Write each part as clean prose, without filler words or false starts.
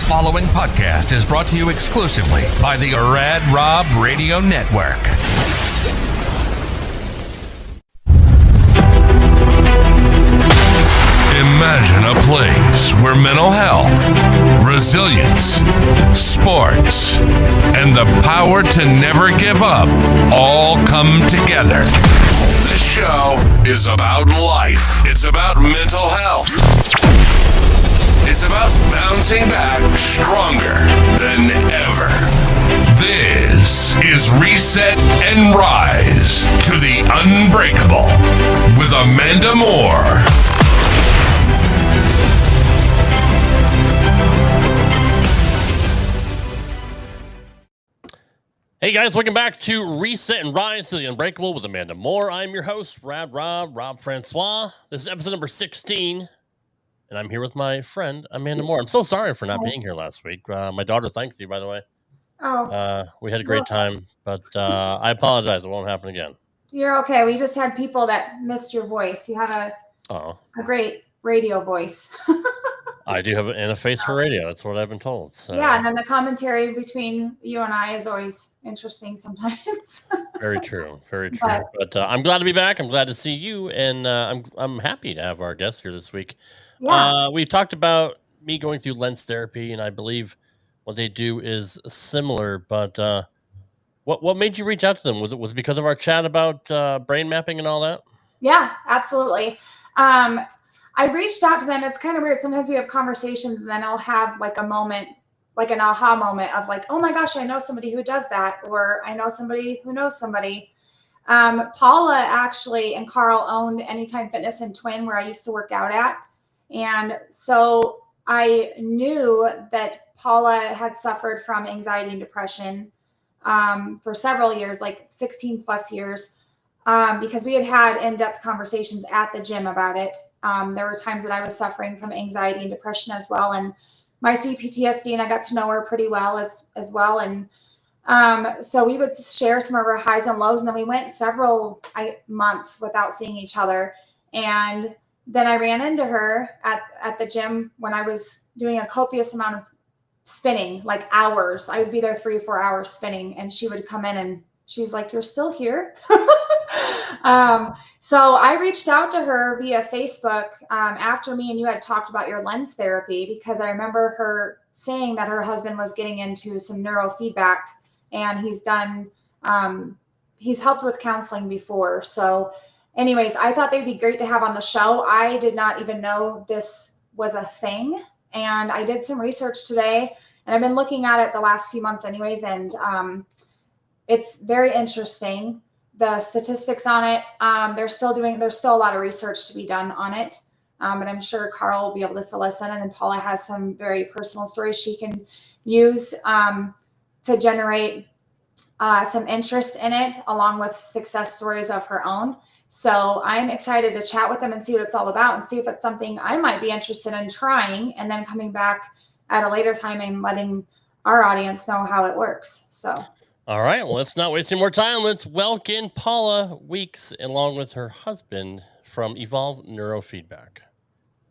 following podcast is brought to you exclusively by the Rad Rob Radio Network. Imagine a place where mental health, resilience, sports, and the power to never give up all come together. This show is about life. It's about mental health. It's about bouncing back stronger than ever. This is Reset and Rise to the Unbreakable with Amanda Moore. Hey guys, welcome back to Reset and Rise to the Unbreakable with Amanda Moore. I'm your host, Rob Francois. This is episode number 16, and I'm here with my friend, Amanda Moore. I'm so sorry for not being here last week. My daughter thanks you, by the way. We had a great time, but I apologize. It won't happen again. You're okay. We just had people that missed your voice. You have a great radio voice. I do have an interface for radio. That's what I've been told. So. Yeah, and then the commentary between you and I is always interesting sometimes. Very true. Very true. But I'm glad to be back. I'm glad to see you, and I'm happy to have our guest here this week. Yeah. We talked about me going through lens therapy, and I believe what they do is similar. But what made you reach out to them? Was it because of our chat about brain mapping and all that? Yeah, absolutely. I reached out to them. It's kind of weird. Sometimes we have conversations and then I'll have like a moment, like an aha moment of like, oh my gosh, I know somebody who does that. Or I know somebody who knows somebody. Paula actually and Carl owned Anytime Fitness in Twin, where I used to work out at. And so I knew that Paula had suffered from anxiety and depression for several years, like 16 plus years. Because we had in-depth conversations at the gym about it. There were times that I was suffering from anxiety and depression as well. And my PTSD, and I got to know her pretty well as well. And so we would share some of our highs and lows. And then we went several months without seeing each other. And then I ran into her at the gym when I was doing a copious amount of spinning, like hours. I would be there 3 or 4 hours spinning. And she would come in and she's like, "You're still here?" So I reached out to her via Facebook after me and you had talked about your lens therapy, because I remember her saying that her husband was getting into some neurofeedback, and he's helped with counseling before. So anyways, I thought they'd be great to have on the show. I did not even know this was a thing. And I did some research today, and I've been looking at it the last few months anyways. And it's very interesting. The statistics on it, there's still a lot of research to be done on it. But I'm sure Carl will be able to fill us in. And then Paula has some very personal stories she can use to generate some interest in it, along with success stories of her own. So I'm excited to chat with them and see what it's all about and see if it's something I might be interested in trying, and then coming back at a later time and letting our audience know how it works. So. All right, well, let's not waste any more time. Let's welcome Paula Weeks along with her husband from Evolve Neurofeedback.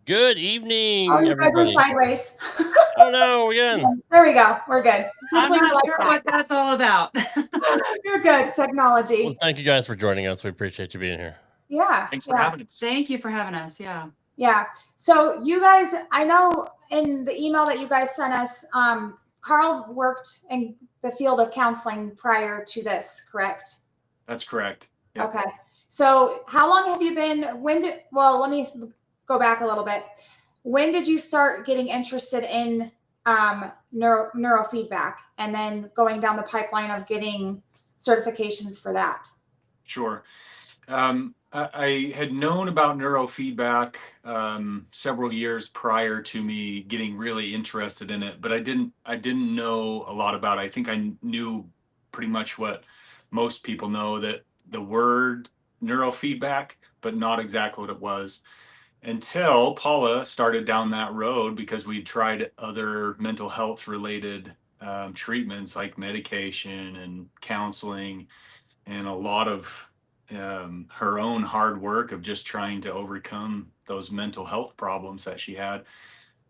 Good evening, you everybody. guys went sideways. Oh, no, again. There we go. We're good. I'm not sure what that's all about. You're good. Technology. Well, thank you guys for joining us. We appreciate you being here. Yeah. Thanks for having us. Thank you for having us. Yeah. Yeah. So you guys, I know in the email that you guys sent us, Carl worked in the field of counseling prior to this, correct? That's correct. Yep. Okay. So how long have you been, let me go back a little bit. When did you start getting interested in neurofeedback, and then going down the pipeline of getting certifications for that? Sure. I had known about neurofeedback several years prior to me getting really interested in it, but I didn't know a lot about it. I think I knew pretty much what most people know, that the word neurofeedback, but not exactly what it was, until Paula started down that road, because we tried other mental health related treatments like medication and counseling, and a lot of her own hard work of just trying to overcome those mental health problems that she had.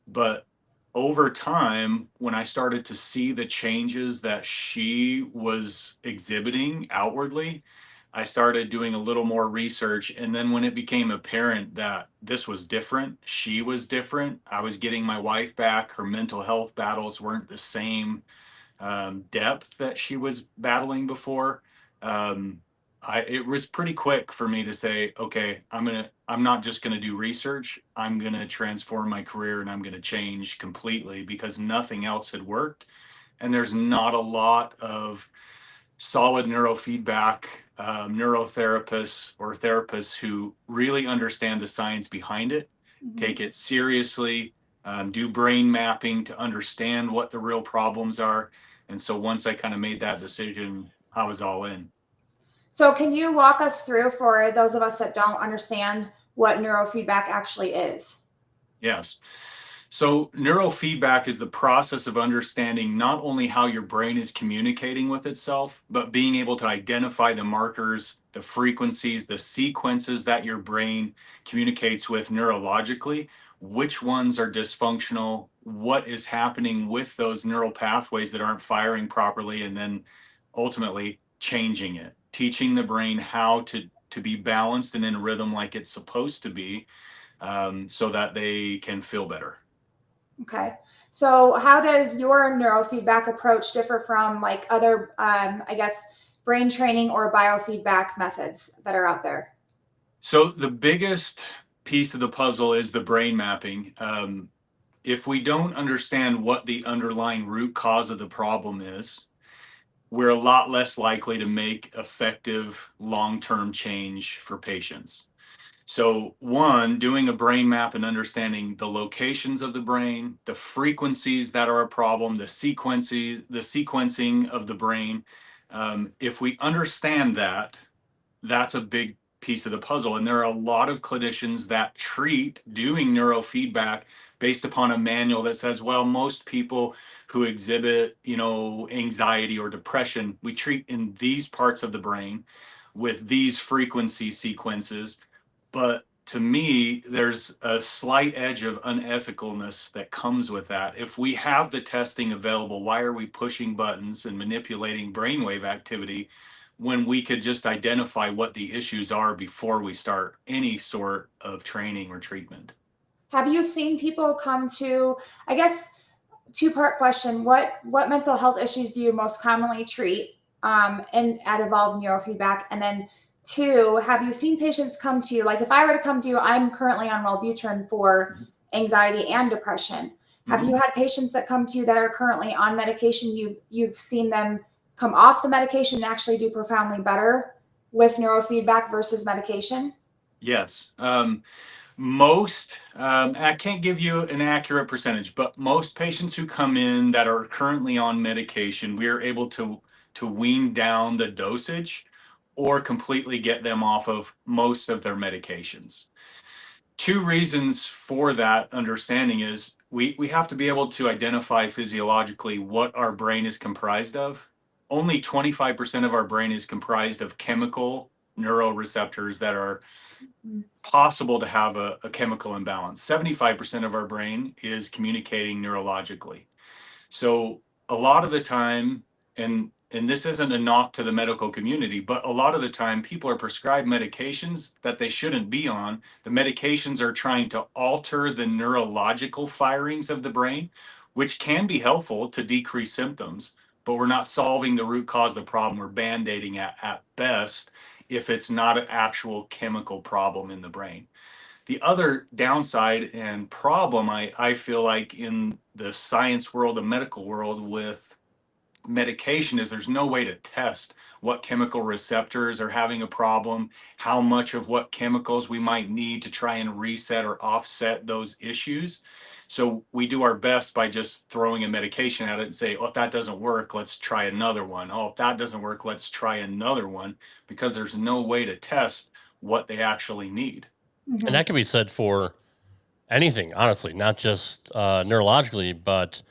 But over time, when I started to see the changes that she was exhibiting outwardly, I started doing a little more research. And then when it became apparent that this was different, she was different, I was getting my wife back, her mental health battles weren't the same depth that she was battling before. It was pretty quick for me to say, okay, I'm not just gonna do research. I'm gonna transform my career and I'm gonna change completely because nothing else had worked. And there's not a lot of solid neurofeedback neurotherapists or therapists who really understand the science behind it, take it seriously, do brain mapping to understand what the real problems are. And so once I kind of made that decision, I was all in. So can you walk us through, for those of us that don't understand, what neurofeedback actually is? Yes. So neurofeedback is the process of understanding not only how your brain is communicating with itself, but being able to identify the markers, the frequencies, the sequences that your brain communicates with neurologically, which ones are dysfunctional, what is happening with those neural pathways that aren't firing properly, and then ultimately changing it, teaching the brain how to be balanced and in rhythm like it's supposed to be, so that they can feel better. Okay. So how does your neurofeedback approach differ from like other, I guess, brain training or biofeedback methods that are out there? So the biggest piece of the puzzle is the brain mapping. If we don't understand what the underlying root cause of the problem is, we're a lot less likely to make effective long-term change for patients. So one, doing a brain map and understanding the locations of the brain, the frequencies that are a problem, the sequencing of the brain. If we understand that, that's a big piece of the puzzle. And there are a lot of clinicians that treat doing neurofeedback based upon a manual that says, well, most people who exhibit, anxiety or depression, we treat in these parts of the brain with these frequency sequences. But to me, there's a slight edge of unethicalness that comes with that. If we have the testing available, why are we pushing buttons and manipulating brainwave activity when we could just identify what the issues are before we start any sort of training or treatment? Have you seen people come to, I guess, two-part question, what mental health issues do you most commonly treat at Evolve Neurofeedback? And then two, have you seen patients come to you, like if I were to come to you, I'm currently on Wellbutrin for anxiety and depression. Have you had patients that come to you that are currently on medication, you've seen them come off the medication and actually do profoundly better with neurofeedback versus medication? Yes. I can't give you an accurate percentage, but most patients who come in that are currently on medication, we are able to wean down the dosage or completely get them off of most of their medications. Two reasons for that understanding is we have to be able to identify physiologically what our brain is comprised of. Only 25% of our brain is comprised of chemical neuroreceptors that are possible to have a chemical imbalance. 75% of our brain is communicating neurologically. So a lot of the time, and this isn't a knock to the medical community, but a lot of the time people are prescribed medications that they shouldn't be on. The medications are trying to alter the neurological firings of the brain, which can be helpful to decrease symptoms, but we're not solving the root cause of the problem. We're band-aiding at best if it's not an actual chemical problem in the brain. The other downside and problem I feel like in the science world, the medical world with medication is there's no way to test what chemical receptors are having a problem, how much of what chemicals we might need to try and reset or offset those issues. So we do our best by just throwing a medication at it and say, oh, if that doesn't work, let's try another one. Oh, if that doesn't work, let's try another one, because there's no way to test what they actually need. And that can be said for anything, honestly, not just neurologically, but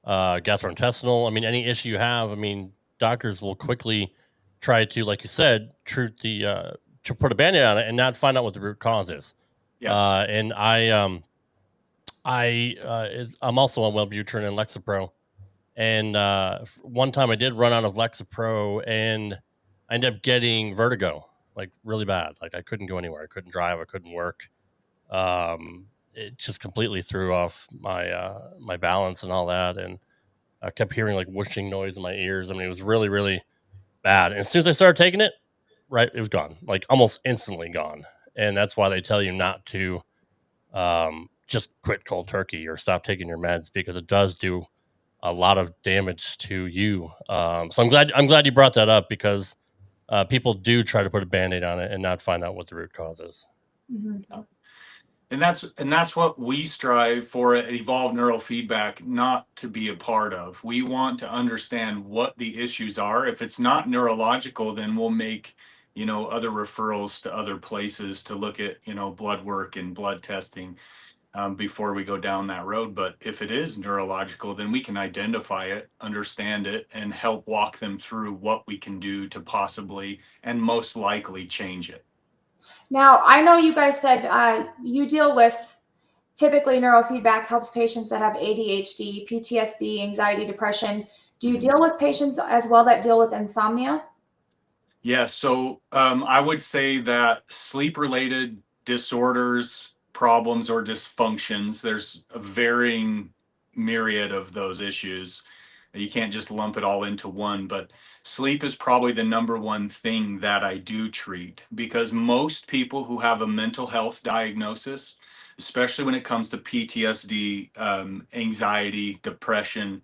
gastrointestinal. I mean, any issue you have, I mean, doctors will quickly try to, like you said, to put a band-aid on it and not find out what the root cause is. Yes. And I I'm also on Wellbutrin and Lexapro, and one time I did run out of Lexapro, and I ended up getting vertigo, like really bad. Like I couldn't go anywhere, I couldn't drive, I couldn't work. It just completely threw off my balance and all that, and I kept hearing like whooshing noise in my ears. I mean, it was really, really bad. And as soon as I started taking it, right, it was gone, like almost instantly gone. And that's why they tell you not to just quit cold turkey or stop taking your meds, because it does do a lot of damage to you. So I'm glad you brought that up, because people do try to put a band-aid on it and not find out what the root cause is. Mm-hmm. And that's what we strive for at Evolve Neurofeedback not to be a part of. We want to understand what the issues are. If it's not neurological, then we'll make, other referrals to other places to look at, blood work and blood testing before we go down that road. But if it is neurological, then we can identify it, understand it, and help walk them through what we can do to possibly and most likely change it. Now, I know you guys said you deal with, typically neurofeedback helps patients that have ADHD, PTSD, anxiety, depression. Do you deal with patients as well that deal with insomnia? Yeah, so I would say that sleep-related disorders, problems, or dysfunctions, there's a varying myriad of those issues. You can't just lump it all into one, but sleep is probably the number one thing that I do treat, because most people who have a mental health diagnosis, especially when it comes to PTSD, anxiety, depression,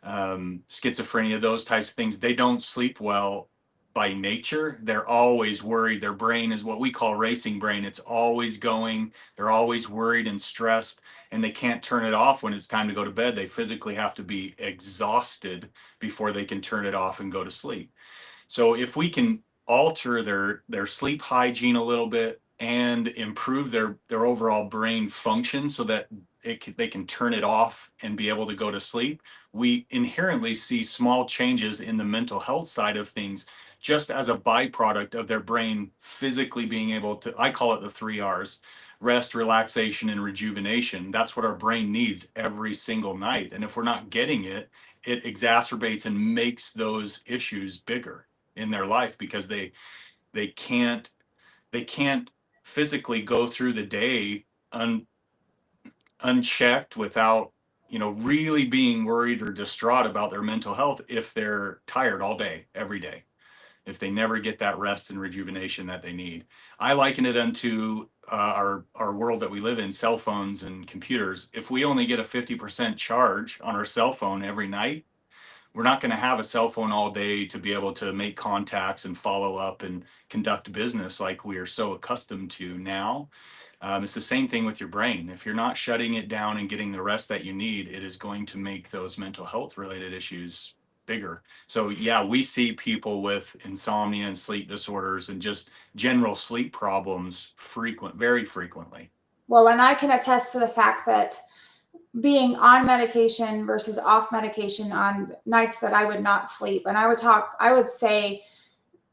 schizophrenia, those types of things, they don't sleep well by nature. They're always worried. Their brain is what we call racing brain. It's always going. They're always worried and stressed, and they can't turn it off when it's time to go to bed. They physically have to be exhausted before they can turn it off and go to sleep. So if we can alter their sleep hygiene a little bit and improve their overall brain function so that they can turn it off and be able to go to sleep, we inherently see small changes in the mental health side of things, just as a byproduct of their brain physically being able to, I call it the 3 R's: rest, relaxation, and rejuvenation. That's what our brain needs every single night. And if we're not getting it, it exacerbates and makes those issues bigger in their life, because they can't physically go through the day unchecked without really being worried or distraught about their mental health if they're tired all day every day, if they never get that rest and rejuvenation that they need. I liken it unto our world that we live in, cell phones and computers. If we only get a 50% charge on our cell phone every night, we're not going to have a cell phone all day to be able to make contacts and follow up and conduct business like we are so accustomed to now. It's the same thing with your brain. If you're not shutting it down and getting the rest that you need, it is going to make those mental health related issues bigger. So yeah, we see people with insomnia and sleep disorders and just general sleep problems very frequently. Well, and I can attest to the fact that being on medication versus off medication on nights that I would not sleep. And I would say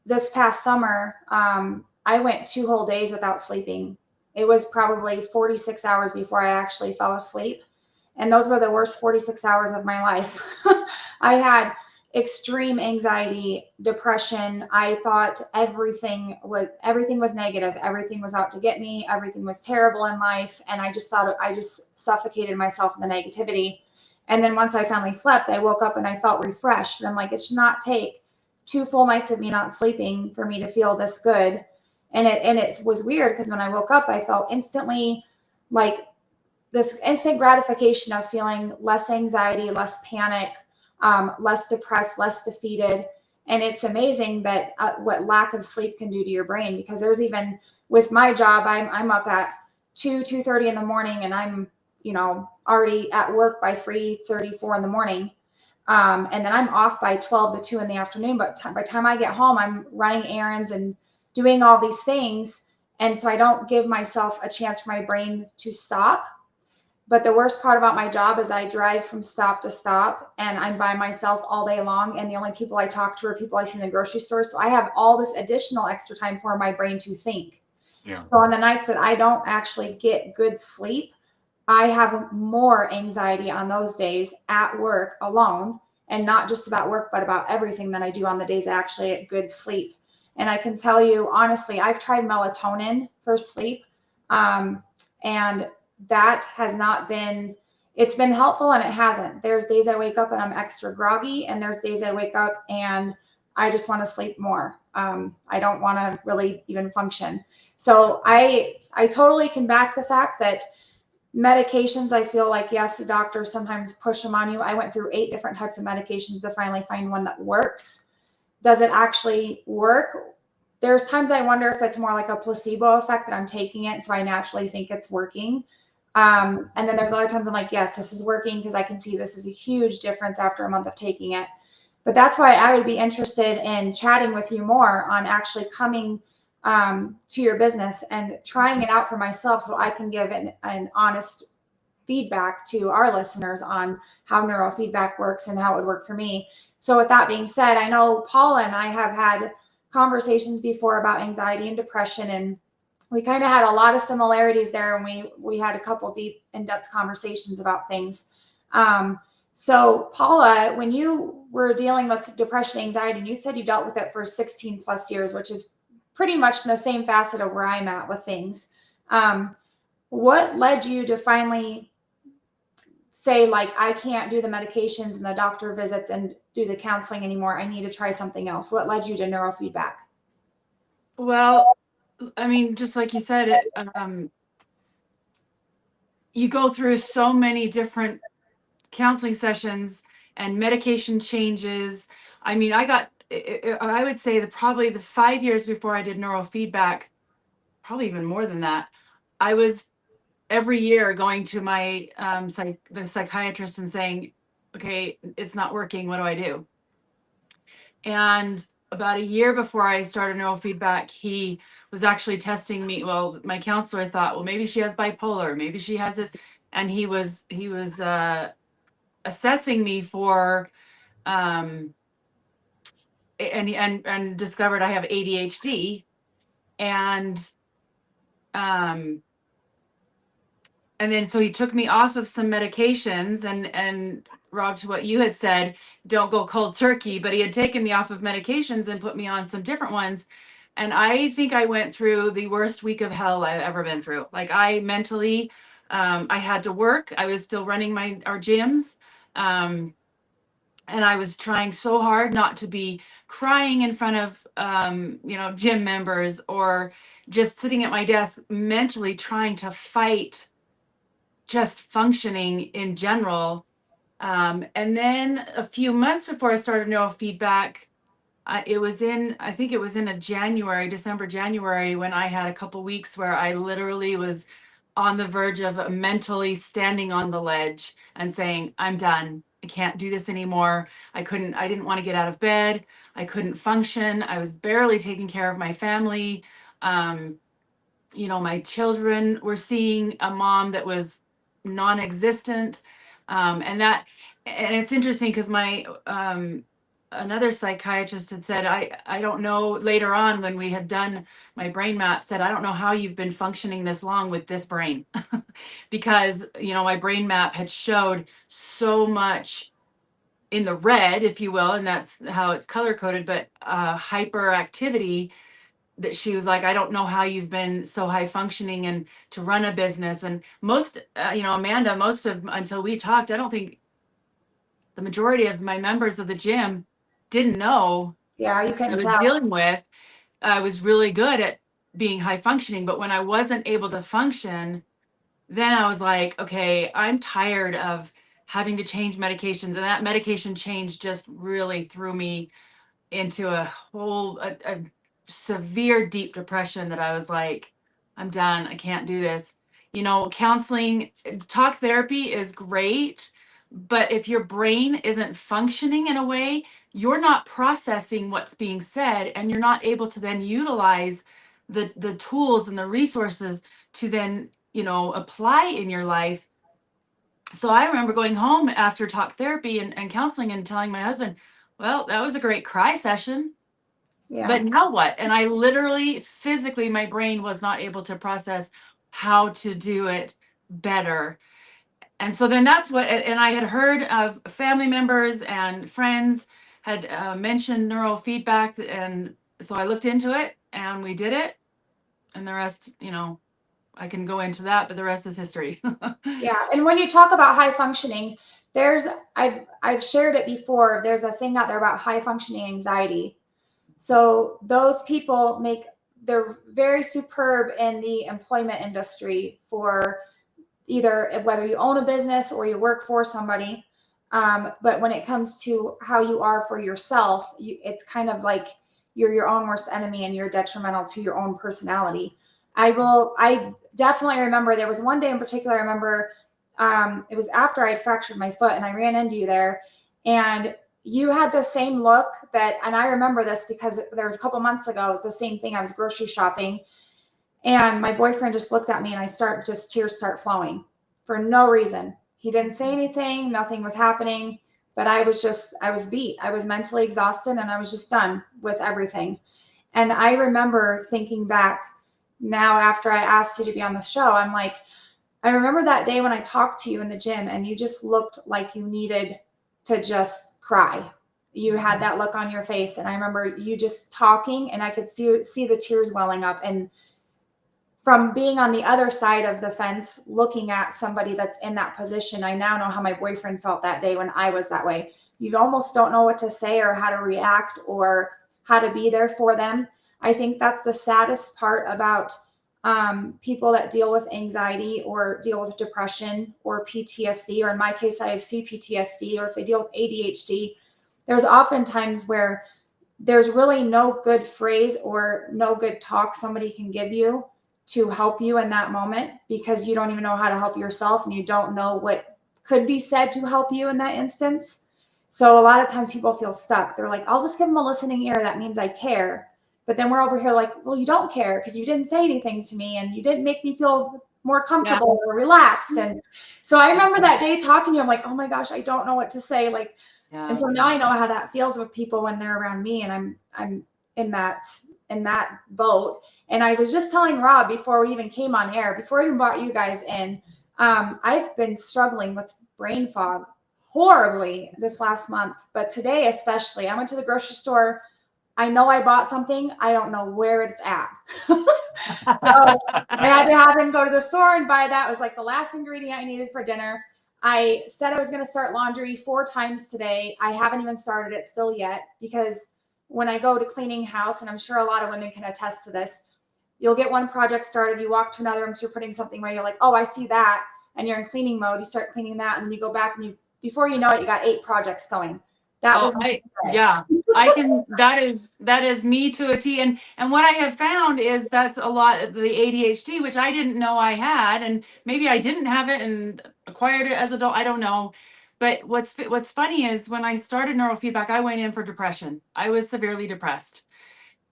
this past summer, I went 2 whole days without sleeping. It was probably 46 hours before I actually fell asleep. And those were the worst 46 hours of my life. I had extreme anxiety, depression. I thought everything was negative. Everything was out to get me. Everything was terrible in life. And I just thought I just suffocated myself in the negativity. And then once I finally slept, I woke up and I felt refreshed. And I'm like, it should not take 2 full nights of me not sleeping for me to feel this good. And it was weird, because when I woke up, I felt instantly like this instant gratification of feeling less anxiety, less panic, less depressed, less defeated. And it's amazing that what lack of sleep can do to your brain, because there's even with my job, I'm up at 2:30 in the morning, and I'm, already at work by 3:34 in the morning. And then I'm off by 12 to 2 in the afternoon. But by the time I get home, I'm running errands and doing all these things. And so I don't give myself a chance for my brain to stop. But the worst part about my job is I drive from stop to stop, and I'm by myself all day long. And the only people I talk to are people I see in the grocery store. So I have all this additional extra time for my brain to think. Yeah. So on the nights that I don't actually get good sleep, I have more anxiety on those days at work alone, and not just about work, but about everything than I do on the days I actually get good sleep. And I can tell you honestly, I've tried melatonin for sleep, and that has not been, it's been helpful and it hasn't. There's days I wake up and I'm extra groggy, and there's days I wake up and I just want to sleep more. I don't want to really even function. So I totally can back the fact that medications, I feel like, yes, the doctors sometimes push them on you. I went through 8 different types of medications to finally find one that works. Does it actually work? There's times I wonder if it's more like a placebo effect that I'm taking it, so I naturally think it's working. And then there's other times I'm like, yes, this is working because I can see this is a huge difference after a month of taking it. But that's why I would be interested in chatting with you more on actually coming to your business and trying it out for myself, so I can give an honest feedback to our listeners on how neurofeedback works and how it would work for me. So with that being said, I know Paula and I have had conversations before about anxiety and depression, and we kind of had a lot of similarities there, and we had a couple deep, in-depth conversations about things. So Paula, when you were dealing with depression, anxiety, and you said you dealt with it for 16 plus years, which is pretty much in the same facet of where I'm at with things. What led you to finally say, like, I can't do the medications and the doctor visits and do the counseling anymore, I need to try something else? What led you to neurofeedback? Well, I mean, just like you said, you go through so many different counseling sessions and medication changes. I mean, I would say that probably the 5 years before I did neurofeedback, probably even more than that, I was every year going to my the psychiatrist and saying, okay, it's not working, what do I do? And about a year before I started neurofeedback, he was actually testing me. Well, my counselor thought, well, maybe she has bipolar, maybe she has this, and he was assessing me for and discovered I have ADHD, and then so he took me off of some medications, and Rob, to what you had said, don't go cold turkey, but he had taken me off of medications and put me on some different ones. And I think I went through the worst week of hell I've ever been through. Like, I mentally, I had to work. I was still running our gyms. And I was trying so hard not to be crying in front of, gym members, or just sitting at my desk mentally trying to fight just functioning in general. And then a few months before I started neurofeedback, I think it was in a December, January, when I had a couple weeks where I literally was on the verge of mentally standing on the ledge and saying, I'm done. I can't do this anymore. I didn't want to get out of bed. I couldn't function. I was barely taking care of my family. My children were seeing a mom that was non-existent. And it's interesting because my another psychiatrist had said, I don't know, later on when we had done my brain map, said, I don't know how you've been functioning this long with this brain. Because my brain map had showed so much in the red, if you will, and that's how it's color coded, but hyperactivity, that she was like, I don't know how you've been so high functioning and to run a business. And most, Amanda, until we talked, I don't think the majority of my members of the gym didn't know Yeah, you I couldn't was tell. dealing with. I was really good at being high functioning, but when I wasn't able to function, then I was like, okay, I'm tired of having to change medications. And that medication change just really threw me into a severe deep depression, that I was like, I'm done. I can't do this. Counseling, talk therapy is great, but if your brain isn't functioning in a way, you're not processing what's being said, and you're not able to then utilize the tools and the resources to then, apply in your life. So I remember going home after talk therapy and counseling and telling my husband, well, that was a great cry session, Yeah. but now what? And I literally, physically, my brain was not able to process how to do it better. And so then that's what, and I had heard of family members and friends had mentioned neurofeedback. And so I looked into it and we did it. And the rest, you know, I can go into that, but the rest is history. Yeah. And when you talk about high functioning, I've shared it before. There's a thing out there about high functioning anxiety. So those people they're very superb in the employment industry for either whether you own a business or you work for somebody. But when it comes to how you are for yourself, it's kind of like you're your own worst enemy and you're detrimental to your own personality. I definitely remember there was one day in particular, I remember it was after I had fractured my foot and I ran into you there, and you had the same look and I remember this because there was a couple months ago, it's the same thing. I was grocery shopping and my boyfriend just looked at me and tears start flowing for no reason. He didn't say anything, nothing was happening, but I was beat. I was mentally exhausted and I was just done with everything. And I remember thinking back now after I asked you to be on the show, I'm like, I remember that day when I talked to you in the gym and you just looked like you needed to just cry. You had that look on your face. And I remember you just talking and I could see the tears welling up. And from being on the other side of the fence, looking at somebody that's in that position, I now know how my boyfriend felt that day when I was that way. You almost don't know what to say or how to react or how to be there for them. I think that's the saddest part about people that deal with anxiety or deal with depression or PTSD, or in my case, I have CPTSD, or if they deal with ADHD, there's often times where there's really no good phrase or no good talk somebody can give you to help you in that moment because you don't even know how to help yourself and you don't know what could be said to help you in that instance. So a lot of times people feel stuck. They're like, I'll just give them a listening ear. That means I care. But then we're over here like, well, you don't care because you didn't say anything to me and you didn't make me feel more comfortable or relaxed. And so I remember that day talking to you, I'm like, oh my gosh, I don't know what to say. Like, and so now I know how that feels with people when they're around me and I'm in that boat. And I was just telling Rob before we even came on air, before I even brought you guys in, I've been struggling with brain fog horribly this last month, but today especially, I went to the grocery store. I know I bought something. I don't know where it's at. So I had to have him go to the store and buy that. It was like the last ingredient I needed for dinner. I said I was going to start laundry 4 times today. I haven't even started it still yet because when I go to cleaning house, and I'm sure a lot of women can attest to this, you'll get one project started, you walk to another room, so you're putting something where you're like, oh, I see that. And you're in cleaning mode, you start cleaning that, and then you go back and before you know it, you got 8 projects going. That was that is me to a T. And what I have found is that's a lot of the ADHD, which I didn't know I had, and maybe I didn't have it and acquired it as an adult. I don't know. But what's funny is when I started neurofeedback, I went in for depression. I was severely depressed.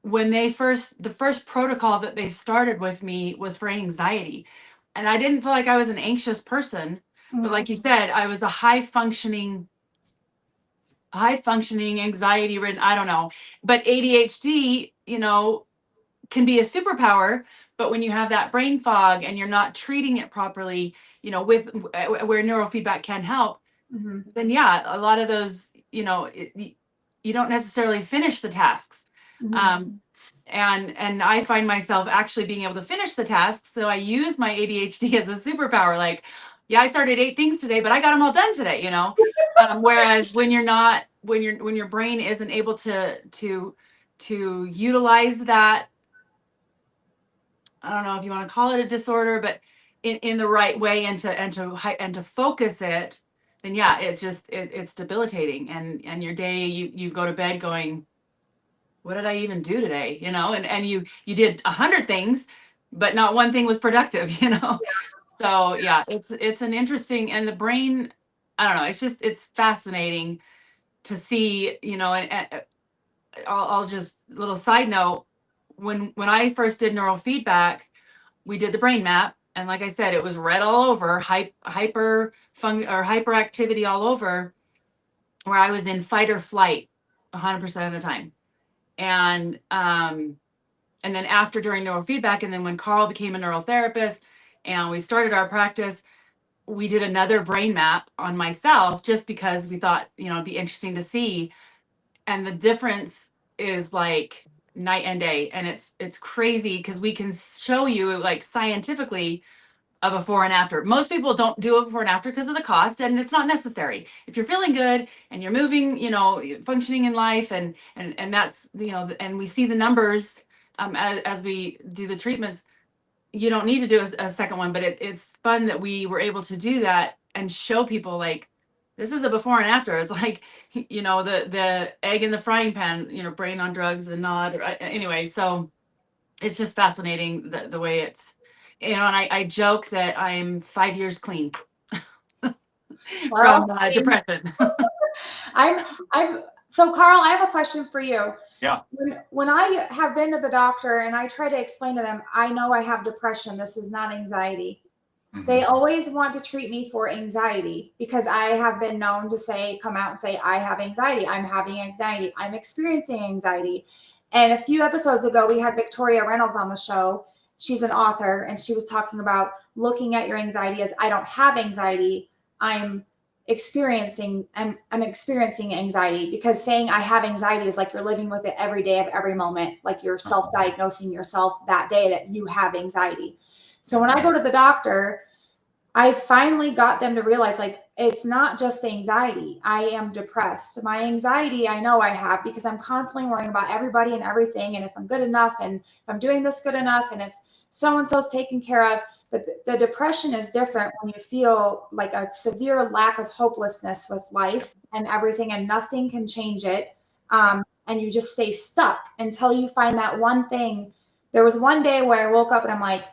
When the first protocol that they started with me was for anxiety. And I didn't feel like I was an anxious person, but like you said, I was a high functioning, anxiety ridden, I don't know. But ADHD, you know, can be a superpower, but when you have that brain fog and you're not treating it properly, you know, with where neurofeedback can help, then yeah, a lot of those, you know, you don't necessarily finish the tasks. And I find myself actually being able to finish the tasks. So I use my ADHD as a superpower. Like, yeah, I started 8 things today, but I got them all done today, you know? Whereas when you're not, when your brain isn't able to utilize that, I don't know if you want to call it a disorder, but in the right way and to focus it, then yeah, it's debilitating. And your day, you go to bed going, what did I even do today? You know, and you did 100 things, but not one thing was productive, you know? So yeah, it's an interesting, and the brain, I don't know, it's fascinating to see, you know, and I'll just, little side note, when I first did neurofeedback, we did the brain map. And like I said, it was red all over, hyperactivity all over, where I was in fight or flight 100% of the time. And then after, during neurofeedback, and then when Carl became a neurotherapist and we started our practice, we did another brain map on myself just because we thought, it'd be interesting to see. And the difference is like night and day. And it's crazy because we can show you like scientifically a before and after. Most people don't do a before and after because of the cost, and it's not necessary. If you're feeling good and you're moving, functioning in life, and that's, and we see the numbers as we do the treatments, you don't need to do a second one. But it's fun that we were able to do that and show people like, this is a before and after. It's like, the egg in the frying pan, brain on drugs and not. Anyway, so it's just fascinating the way it's, and I joke that I'm 5 years clean Well, from depression. So Carl, I have a question for you. Yeah. When I have been to the doctor and I try to explain to them, I know I have depression, this is not anxiety. Mhm. They always want to treat me for anxiety because I have been known to come out and say, I have anxiety. I'm having anxiety. I'm experiencing anxiety. And a few episodes ago, we had Victoria Reynolds on the show. She's an author, and she was talking about looking at your anxiety as I don't have anxiety. I'm experiencing anxiety, because saying I have anxiety is like you're living with it every day of every moment, like you're self-diagnosing yourself that day that you have anxiety. So when I go to the doctor, I finally got them to realize, like, it's not just anxiety. I am depressed. My anxiety, I know I have because I'm constantly worrying about everybody and everything, and if I'm good enough, and if I'm doing this good enough, and if so-and-so's taken care of. But the depression is different when you feel like a severe lack of hopelessness with life and everything, and nothing can change it. And you just stay stuck until you find that one thing. There was one day where I woke up and I'm like,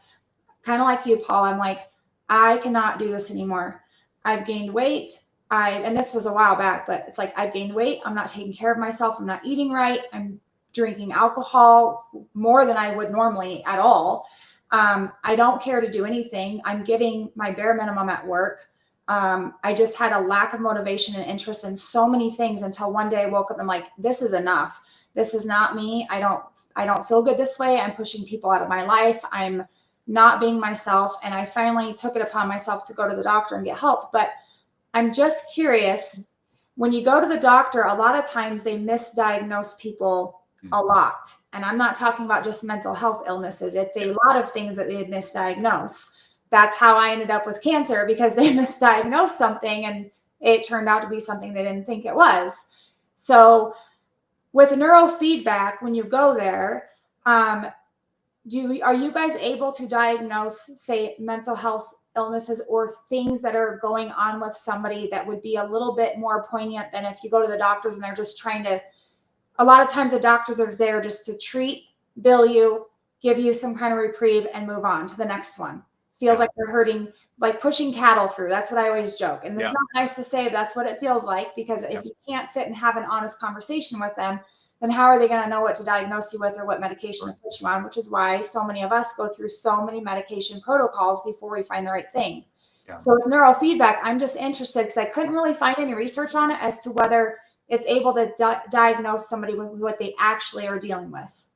kind of like you, Paul, I'm like, I cannot do this anymore. I've gained weight. And this was a while back, but it's like, I've gained weight. I'm not taking care of myself. I'm not eating right. I'm drinking alcohol more than I would normally at all. I don't care to do anything. I'm giving my bare minimum at work. I just had a lack of motivation and interest in so many things until one day I woke up and I'm like, this is enough. This is not me. I don't feel good this way. I'm pushing people out of my life. I'm not being myself. And I finally took it upon myself to go to the doctor and get help. But I'm just curious, when you go to the doctor, a lot of times they misdiagnose people a lot. And I'm not talking about just mental health illnesses. It's a lot of things that they misdiagnose. That's how I ended up with cancer, because they misdiagnosed something and it turned out to be something they didn't think it was. So with neurofeedback, when you go there, are you guys able to diagnose, say, mental health illnesses or things that are going on with somebody that would be a little bit more poignant than if you go to the doctors and they're just trying to, a lot of times the doctors are there just to treat, bill you, give you some kind of reprieve, and move on to the next one. Feels like they're hurting, like pushing cattle through. That's what I always joke. And it's not nice to say, but that's what it feels like, because if you can't sit and have an honest conversation with them, then how are they going to know what to diagnose you with or what medication to put you on? Which is why so many of us go through so many medication protocols before we find the right thing. Yeah. So with neurofeedback, I'm just interested because I couldn't really find any research on it as to whether it's able to diagnose somebody with what they actually are dealing with.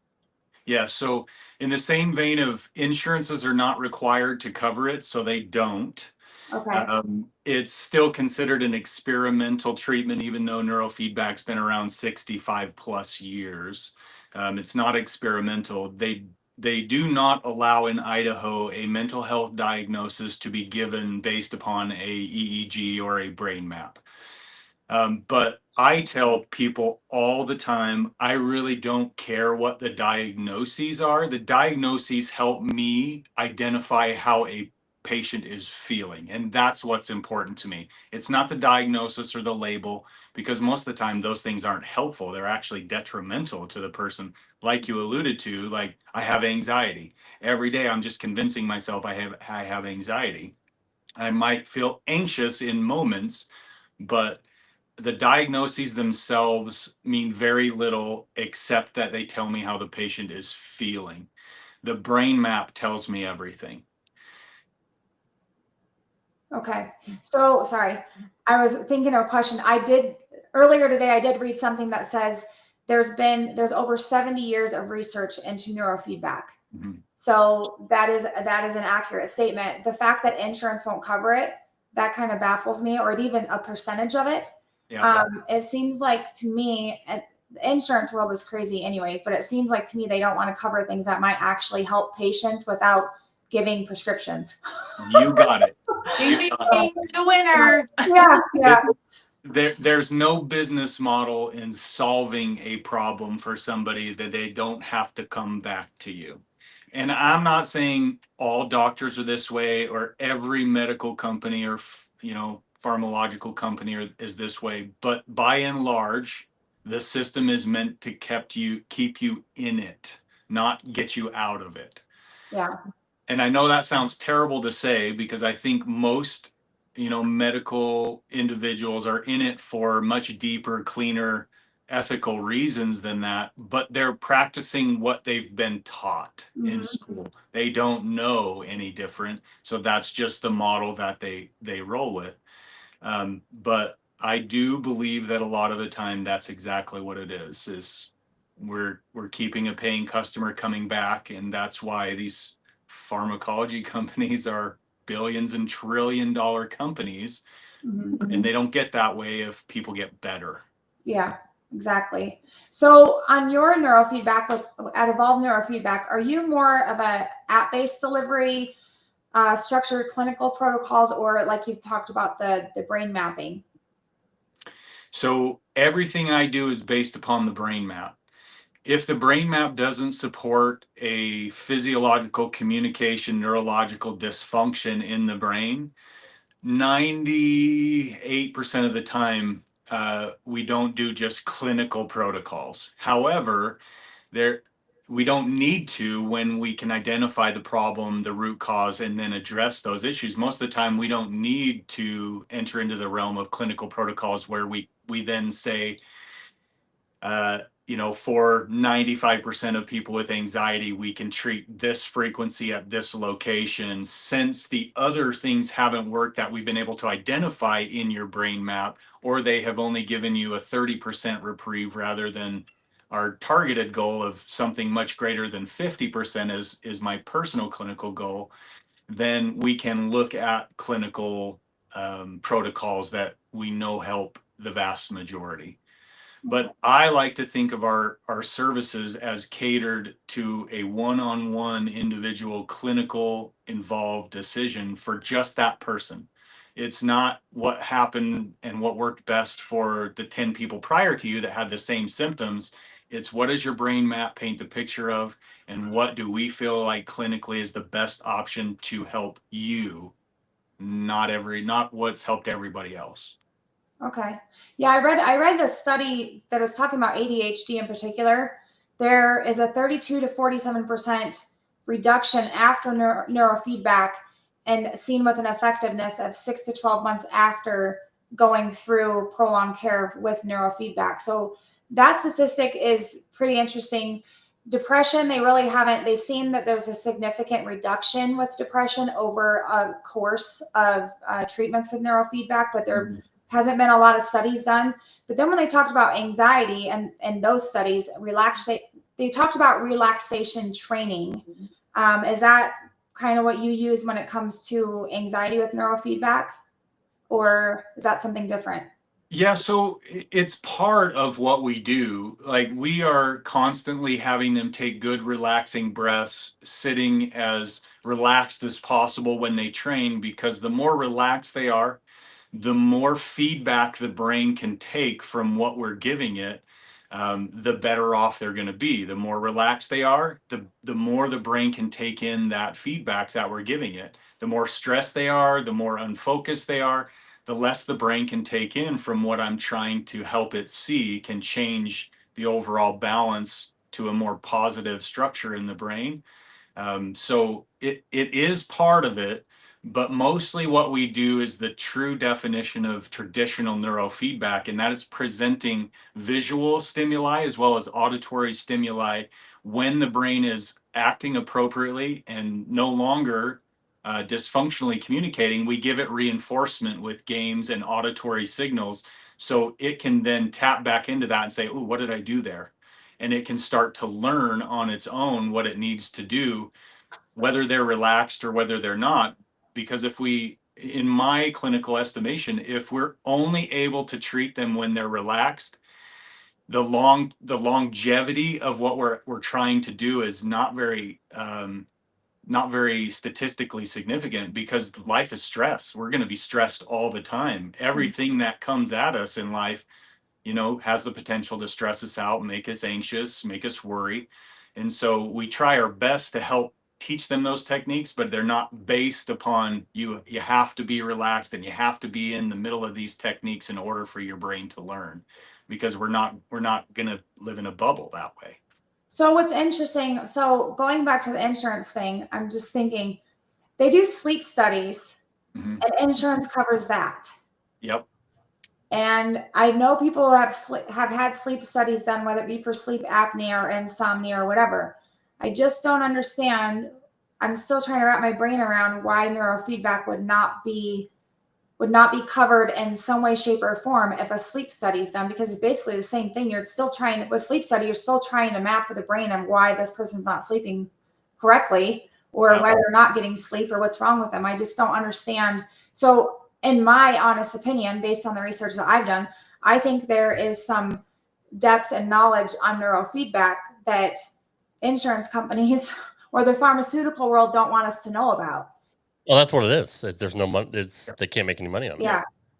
Yeah, so in the same vein of insurances are not required to cover it, so they don't. Okay. It's still considered an experimental treatment, even though neurofeedback's been around 65 plus years. It's not experimental. They do not allow in Idaho a mental health diagnosis to be given based upon a EEG or a brain map. But I tell people all the time, I really don't care what the diagnoses are. The diagnoses help me identify how a patient is feeling. And that's what's important to me. It's not the diagnosis or the label, because most of the time those things aren't helpful. They're actually detrimental to the person. Like you alluded to, like, I have anxiety. Every day I'm just convincing myself I have anxiety. I might feel anxious in moments, but the diagnoses themselves mean very little, except that they tell me how the patient is feeling. The brain map tells me everything. Okay. So sorry, I was thinking of a question. Earlier today, I did read something that says there's over 70 years of research into neurofeedback. Mm-hmm. So that is an accurate statement. The fact that insurance won't cover it that kind of baffles me, or even a percentage of it. Yeah. It seems like to me, and the insurance world is crazy anyways, but it seems like to me they don't want to cover things that might actually help patients without giving prescriptions. You got it. The winner. Yeah. There's no business model in solving a problem for somebody that they don't have to come back to you. And I'm not saying all doctors are this way, or every medical company or pharmacological company is this way, but by and large, the system is meant to keep you in it, not get you out of it. Yeah. And I know that sounds terrible to say, because I think most medical individuals are in it for much deeper, cleaner, ethical reasons than that, but they're practicing what they've been taught in school. They don't know any different, so that's just the model that they roll with. But I do believe that a lot of the time that's exactly what it is we're keeping a paying customer coming back, and that's why these pharmacology companies are billions and trillion-dollar companies, and they don't get that way if people get better. Yeah, exactly. So on your neurofeedback at Evolve Neurofeedback, are you more of a app-based delivery, structured clinical protocols, or like you've talked about the brain mapping? So everything I do is based upon the brain map. If the brain map doesn't support a physiological communication, neurological dysfunction in the brain, 98% of the time, we don't do just clinical protocols. However, we don't need to when we can identify the problem, the root cause, and then address those issues. Most of the time, we don't need to enter into the realm of clinical protocols where we then say, for 95% of people with anxiety, we can treat this frequency at this location, since the other things haven't worked that we've been able to identify in your brain map, or they have only given you a 30% reprieve rather than our targeted goal of something much greater than 50% is my personal clinical goal. Then we can look at clinical protocols that we know help the vast majority. But I like to think of our services as catered to a one-on-one individual clinical involved decision for just that person. It's not what happened and what worked best for the 10 people prior to you that had the same symptoms. It's what does your brain map paint the picture of, and what do we feel like clinically is the best option to help you, not what's helped everybody else. Okay. Yeah, I read the study that was talking about ADHD in particular. There is a 32 to 47% reduction after neurofeedback, and seen with an effectiveness of 6 to 12 months after going through prolonged care with neurofeedback. So that statistic is pretty interesting. Depression, they've seen that there's a significant reduction with depression over a course of treatments with neurofeedback, but there hasn't been a lot of studies done. But then when they talked about anxiety and those studies, they talked about relaxation training. Is that kind of what you use when it comes to anxiety with neurofeedback, or is that something different? Yeah, so it's part of what we do. Like, we are constantly having them take good, relaxing breaths, sitting as relaxed as possible when they train, because the more relaxed they are, the more feedback the brain can take from what we're giving it, the better off they're going to be. The more relaxed they are, the more the brain can take in that feedback that we're giving it. The more stressed they are, the more unfocused they are, the less the brain can take in from what I'm trying to help it see, can change the overall balance to a more positive structure in the brain. So it is part of it, but mostly what we do is the true definition of traditional neurofeedback, and that is presenting visual stimuli as well as auditory stimuli when the brain is acting appropriately and no longer dysfunctionally communicating. We give it reinforcement with games and auditory signals, so it can then tap back into that and say, "Oh, what did I do there?" And it can start to learn on its own what it needs to do, whether they're relaxed or whether they're not. Because if we in my clinical estimation, if we're only able to treat them when they're relaxed, the longevity of what we're trying to do is not very statistically significant, because life is stress. We're going to be stressed all the time. Everything that comes at us in life, has the potential to stress us out, make us anxious, make us worry. And so we try our best to help teach them those techniques, but they're not based upon you have to be relaxed and you have to be in the middle of these techniques in order for your brain to learn, because we're not going to live in a bubble that way. So what's interesting, so going back to the insurance thing, I'm just thinking they do sleep studies and insurance covers that. Yep. And I know people have had sleep studies done, whether it be for sleep apnea or insomnia or whatever. I just don't understand. I'm still trying to wrap my brain around why neurofeedback would not be covered in some way, shape, or form if a sleep study is done, because it's basically the same thing. You're still trying, with sleep study, you're still trying to map the brain on why this person's not sleeping correctly, or why they're not getting sleep, or what's wrong with them. I just don't understand. So in my honest opinion, based on the research that I've done, I think there is some depth and knowledge on neurofeedback that insurance companies or the pharmaceutical world don't want us to know about. Well, that's what it is. There's no money. They can't make any money on it.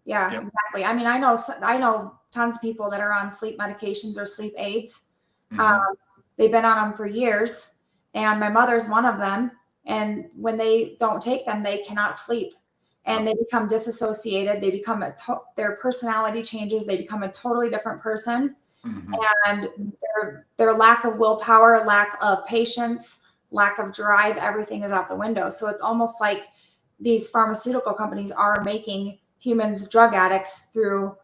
Yeah, exactly. I mean, I know tons of people that are on sleep medications or sleep aids. They've been on them for years, and my mother's one of them. And when they don't take them, they cannot sleep, and they become disassociated. They become their personality changes. They become a totally different person, and their lack of willpower, lack of patience, lack of drive, everything is out the window. So it's almost like these pharmaceutical companies are making humans drug addicts through,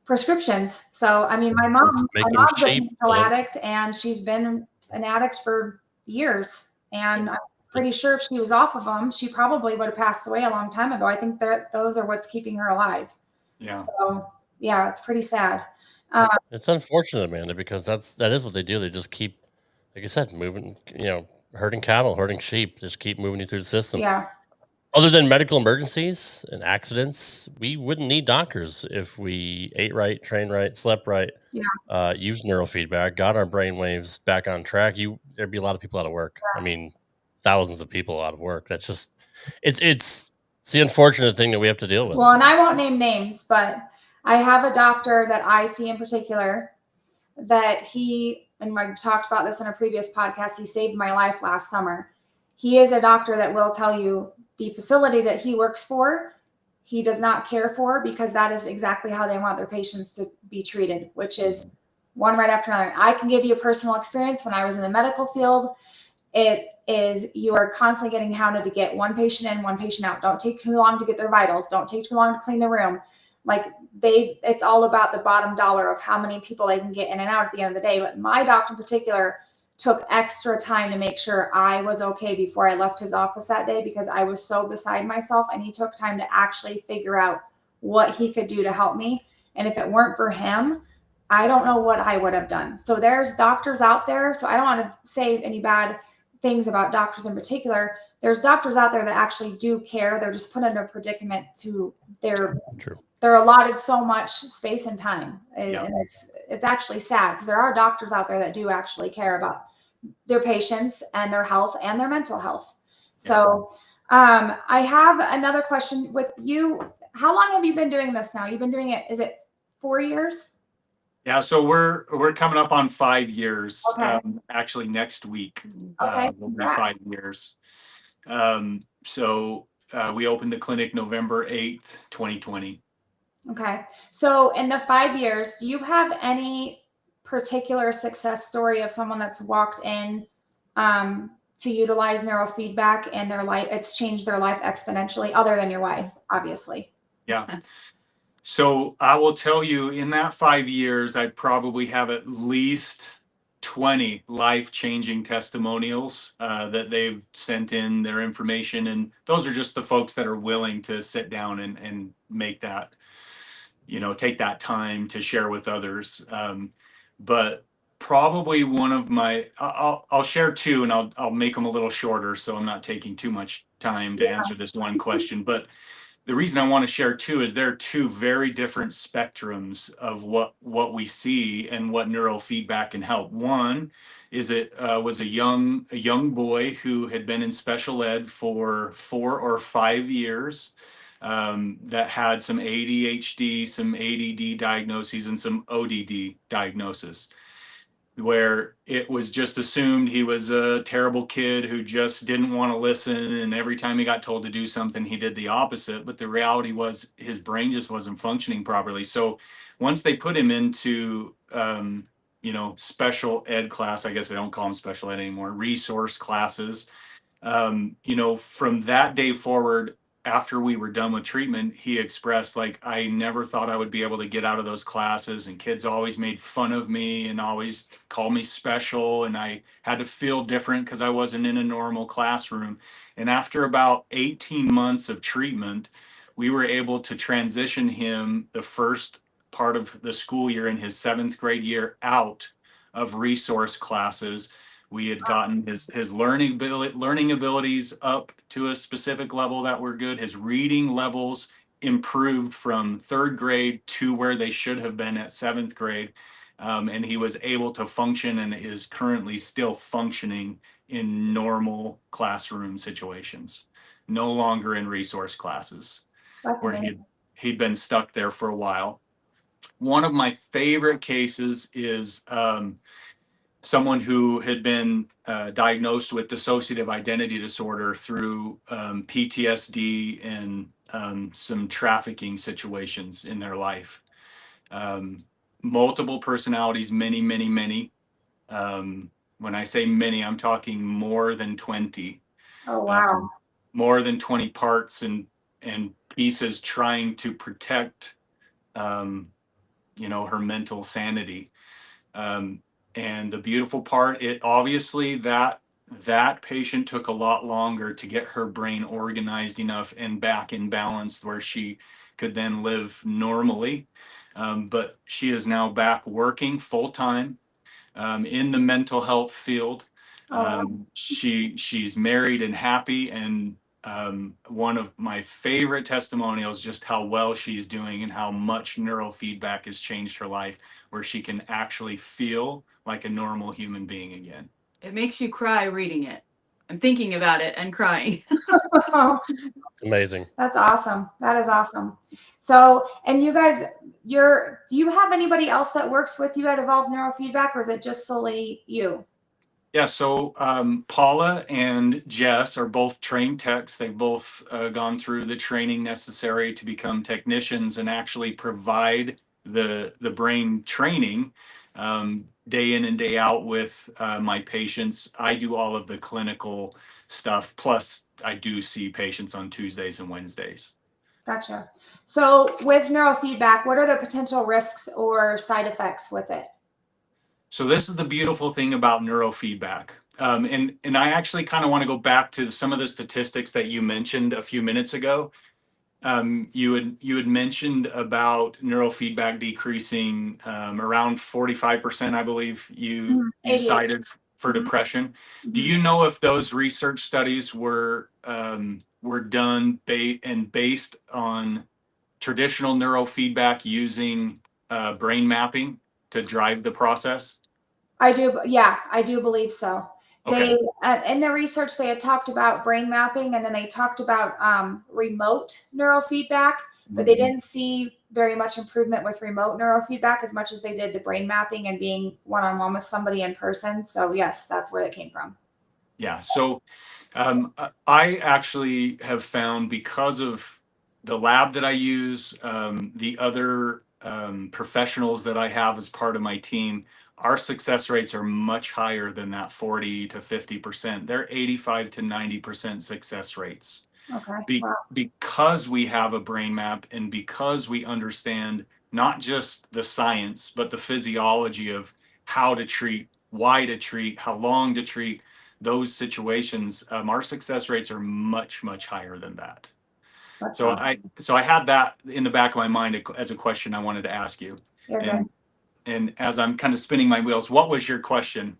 prescriptions. So, I mean, my mom's a chemical addict, and she's been an addict for years. And I'm pretty sure if she was off of them, she probably would have passed away a long time ago. I think that those are what's keeping her alive. Yeah. So, yeah, it's pretty sad. It's unfortunate, Amanda, because that is what they do. They just keep, like I said, moving, herding cattle, herding sheep, just keep moving you through the system. Yeah. Other than medical emergencies and accidents, we wouldn't need doctors if we ate right, trained right, slept right, used neurofeedback, got our brain waves back on track. There'd be a lot of people out of work. I mean, thousands of people out of work. That's just, it's the unfortunate thing that we have to deal with. Well, and I won't name names, but I have a doctor that I see in particular that and I talked about this in a previous podcast, he saved my life last summer. He is a doctor that will tell you the facility that he works for, he does not care for, because that is exactly how they want their patients to be treated, which is one right after another. I can give you a personal experience. When I was in the medical field, you are constantly getting hounded to get one patient in, one patient out. Don't take too long to get their vitals. Don't take too long to clean the room. Like it's all about the bottom dollar of how many people they can get in and out at the end of the day. But my doctor in particular took extra time to make sure I was okay before I left his office that day, because I was so beside myself, and he took time to actually figure out what he could do to help me. And if it weren't for him, I don't know what I would have done. So there's doctors out there. So I don't want to say any bad things about doctors in particular. There's doctors out there that actually do care. They're just put in a predicament to they're allotted so much space and time. And it's actually sad, because there are doctors out there that do actually care about their patients and their health and their mental health. So I have another question with you. How long have you been doing this now? You've been doing it, is it 4 years? Yeah, so we're coming up on 5 years. Okay. Actually, next week will be 5 years. So we opened the clinic November 8th, 2020. Okay. So in the 5 years, do you have any particular success story of someone that's walked in to utilize neurofeedback and their life, it's changed their life exponentially, other than your wife, obviously? Yeah. So I will tell you, in that 5 years, I probably have at least 20 life-changing testimonials that they've sent in their information. And those are just the folks that are willing to sit down and make that, take that time to share with others. But probably one of my, I'll share two, and I'll make them a little shorter, so I'm not taking too much time to answer this one question. But the reason I want to share two is there are two very different spectrums of what we see and what neurofeedback can help. One is it was a young boy who had been in special ed for 4 or 5 years, that had some ADHD, some ADD diagnoses, and some ODD diagnosis, where it was just assumed he was a terrible kid who just didn't want to listen, and every time he got told to do something he did the opposite. But the reality was his brain just wasn't functioning properly. So once they put him into special ed class, I guess they don't call them special ed anymore, resource classes, from that day forward, after we were done with treatment, he expressed, like, I never thought I would be able to get out of those classes, and kids always made fun of me and always called me special, and I had to feel different because I wasn't in a normal classroom. And after about 18 months of treatment, we were able to transition him the first part of the school year in his 7th grade year out of resource classes. We had gotten his learning abilities up to a specific level that were good. His reading levels improved from 3rd grade to where they should have been at 7th grade. And he was able to function and is currently still functioning in normal classroom situations, no longer in resource classes, where he'd been stuck there for a while. One of my favorite cases is someone who had been diagnosed with dissociative identity disorder through PTSD and some trafficking situations in their life. Multiple personalities, many. When I say many, I'm talking more than 20. Oh, wow. More than 20 parts and pieces trying to protect, her mental sanity. And the beautiful part, it obviously that patient took a lot longer to get her brain organized enough and back in balance where she could then live normally. But she is now back working full time in the mental health field. She's married and happy, and one of my favorite testimonials, just how well she's doing and how much neurofeedback has changed her life, where she can actually feel like a normal human being again. It makes you cry reading it. I'm thinking about it and crying. Amazing. That's awesome. That is awesome. So, and you guys, do you have anybody else that works with you at Evolve Neurofeedback, or is it just solely you? Yeah, so Paula and Jess are both trained techs. They've both gone through the training necessary to become technicians and actually provide the brain training day in and day out with my patients. I do all of the clinical stuff, plus I do see patients on Tuesdays and Wednesdays. Gotcha. So with neurofeedback, what are the potential risks or side effects with it? So this is the beautiful thing about neurofeedback. And I actually kind of want to go back to some of the statistics that you mentioned a few minutes ago. You had mentioned about neurofeedback decreasing around 45%, I believe you cited for depression. Do you know if those research studies were done based on traditional neurofeedback using brain mapping to drive the process? I do. Yeah, I do believe so. Okay. They, in the research, they had talked about brain mapping, and then they talked about remote neurofeedback, but they didn't see very much improvement with remote neurofeedback as much as they did the brain mapping and being one-on-one with somebody in person. So yes, that's where it came from. Yeah. So I actually have found, because of the lab that I use, the other professionals that I have as part of my team, our success rates are much higher than that 40 to 50%. They're 85 to 90% success rates. Okay. Wow. Because we have a brain map and because we understand not just the science, but the physiology of how to treat, why to treat, how long to treat those situations, our success rates are much, much higher than that. That's So awesome. I had that in the back of my mind as a question I wanted to ask you. You're good. And as I'm kind of spinning my wheels, what was your question?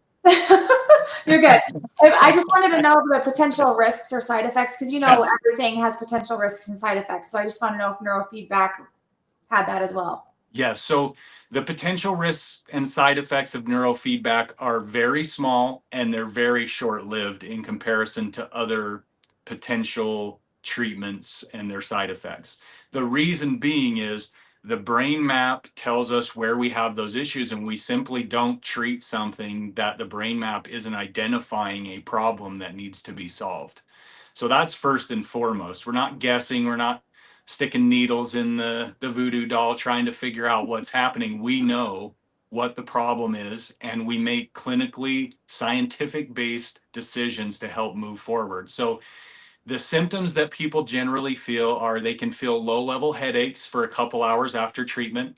You're good. I just wanted to know the potential risks or side effects, because Yes. everything has potential risks and side effects. So I just want to know if neurofeedback had that as well. Yes. So the potential risks and side effects of neurofeedback are very small and they're very short-lived in comparison to other potential treatments and their side effects. The reason being is the brain map tells us where we have those issues, and we simply don't treat something that the brain map isn't identifying a problem that needs to be solved. So that's first and foremost. We're not guessing, we're not sticking needles in the voodoo doll trying to figure out what's happening. We know what the problem is, and we make clinically scientific based decisions to help move forward. So the symptoms that people generally feel are they can feel low level headaches for a couple hours after treatment.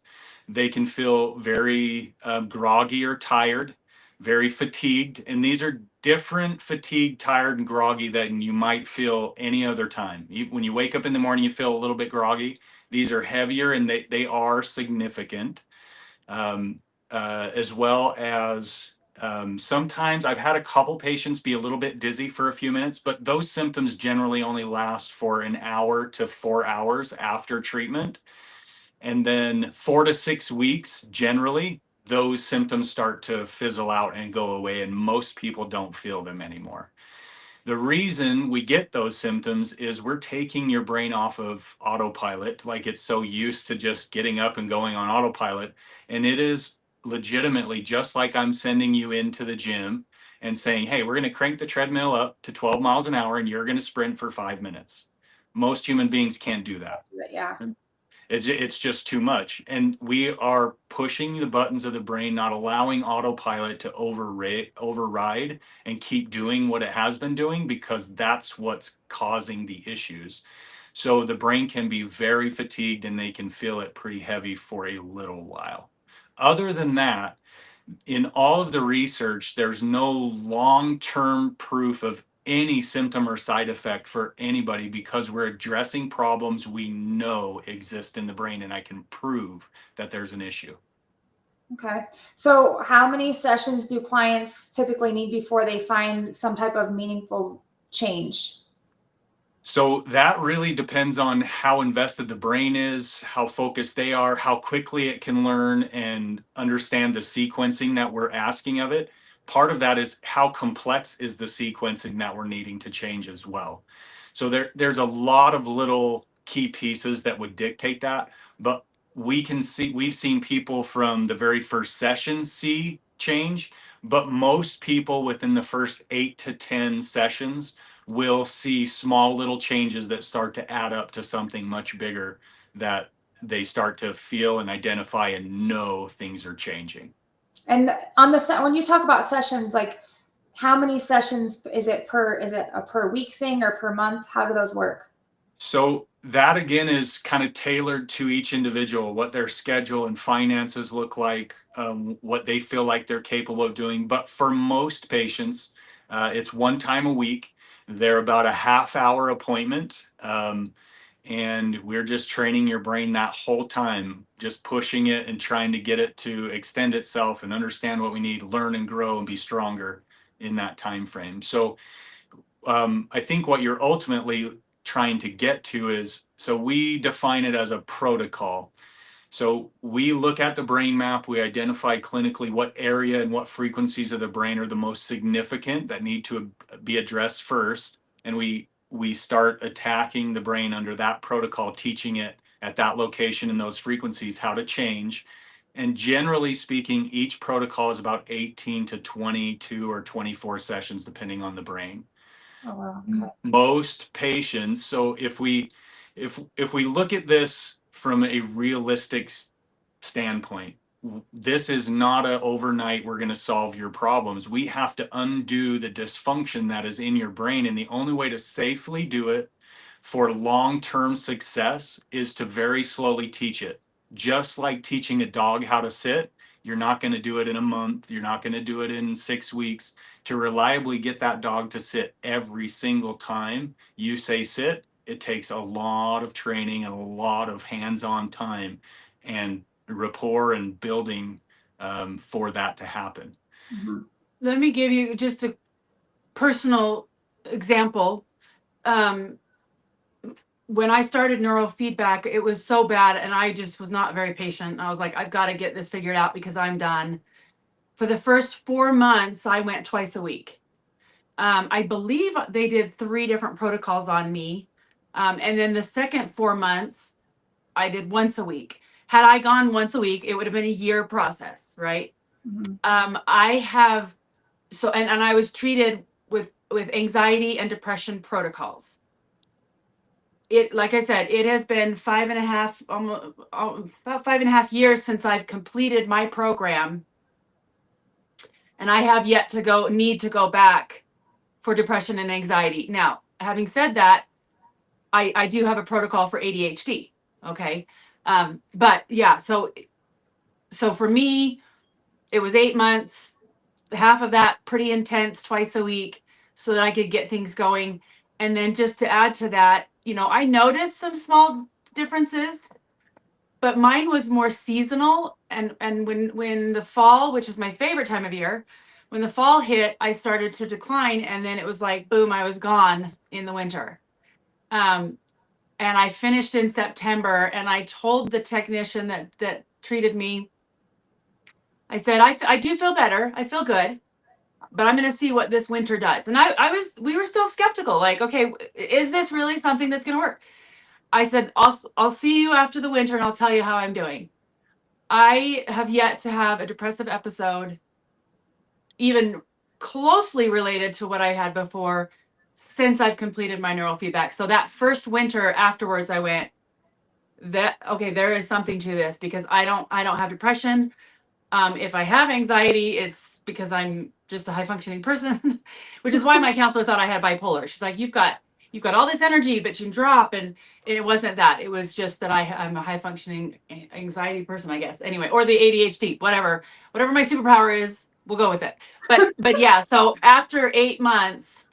They can feel very groggy or tired, very fatigued. And these are different fatigue, tired, and groggy than you might feel any other time. When you wake up in the morning, you feel a little bit groggy. These are heavier and they are significant. Um, as well as sometimes I've had a couple patients be a little bit dizzy for a few minutes, but those symptoms generally only last for an hour to 4 hours after treatment. And then 4 to 6 weeks, generally, those symptoms start to fizzle out and go away, and most people don't feel them anymore. The reason we get those symptoms is we're taking your brain off of autopilot, like it's so used to just getting up and going on autopilot. And it is legitimately just like I'm sending you into the gym and saying, hey, we're going to crank the treadmill up to 12 miles an hour and you're going to sprint for 5 minutes. Most human beings can't do that. Yeah. It's just too much. And we are pushing the buttons of the brain, not allowing autopilot to override and keep doing what it has been doing, because that's what's causing the issues. So the brain can be very fatigued and they can feel it pretty heavy for a little while. Other than that, in all of the research, there's no long-term proof of any symptom or side effect for anybody, because we're addressing problems we know exist in the brain, and I can prove that there's an issue. Okay. So how many sessions do clients typically need before they find some type of meaningful change? So that really depends on how invested the brain is, how focused they are, how quickly it can learn and understand the sequencing that we're asking of it. Part of that is how complex is the sequencing that we're needing to change as well. So there's a lot of little key pieces that would dictate that, but we've seen people from the very first session see change, but most people within the first 8 to 10 sessions will see small little changes that start to add up to something much bigger, that they start to feel and identify and know things are changing. And on when you talk about sessions, like how many sessions is it a per week thing or per month? How do those work? So that again is kind of tailored to each individual, what their schedule and finances look like, what they feel like they're capable of doing. But for most patients, it's one time a week. They're about a half-hour appointment. And we're just training your brain that whole time, just pushing it and trying to get it to extend itself and understand what we need, learn and grow and be stronger in that time frame. So I think what you're ultimately trying to get to is, so we define it as a protocol. So we look at the brain map, we identify clinically what area and what frequencies of the brain are the most significant that need to be addressed first. And we start attacking the brain under that protocol, teaching it at that location and those frequencies how to change. And generally speaking, each protocol is about 18 to 22 or 24 sessions, depending on the brain. Oh, wow. Okay. Most patients, so if we look at this from a realistic standpoint, this is not a overnight we're going to solve your problems. We have to undo the dysfunction that is in your brain, and the only way to safely do it for long-term success is to very slowly teach it. Just like teaching a dog how to sit, you're not going to do it in a month, you're not going to do it in 6 weeks. To reliably get that dog to sit every single time you say sit, it takes a lot of training and a lot of hands-on time and rapport and building for that to happen. Mhm. Let me give you just a personal example. When I started neurofeedback, it was so bad and I just was not very patient. I was like, I've got to get this figured out because I'm done. For the first 4 months, I went twice a week. I believe they did 3 different protocols on me. And then the second 4 months, I did once a week. Had I gone once a week, it would have been a year process, right? Mhm. I have, so, and I was treated with anxiety and depression protocols. It, like I said, it has been 5.5, about 5.5 years since I've completed my program. And I have yet to need to go back for depression and anxiety. Now, having said that, I do have a protocol for ADHD. Okay. But yeah, so for me, it was 8 months, half of that pretty intense, twice a week, so that I could get things going. And then just to add to that, I noticed some small differences, but mine was more seasonal. And when the fall, which is my favorite time of year, when the fall hit, I started to decline, and then it was like, boom, I was gone in the winter. And I finished in September, and I told the technician that treated me, I said, I do feel better. I feel good, but I'm going to see what this winter does. And we were still skeptical. Like, okay, is this really something that's going to work? I said, I'll see you after the winter and I'll tell you how I'm doing. I have yet to have a depressive episode, even closely related to what I had before, since I've completed my neurofeedback. So that first winter afterwards, I went, okay, there is something to this, because I don't have depression. If I have anxiety, it's because I'm just a high functioning person, which is why my counselor thought I had bipolar. She's like, you've got all this energy, but you drop. And it wasn't that. It was just that I'm a high functioning anxiety person, I guess. Anyway, or the ADHD, whatever my superpower is, we'll go with it. But yeah, so after 8 months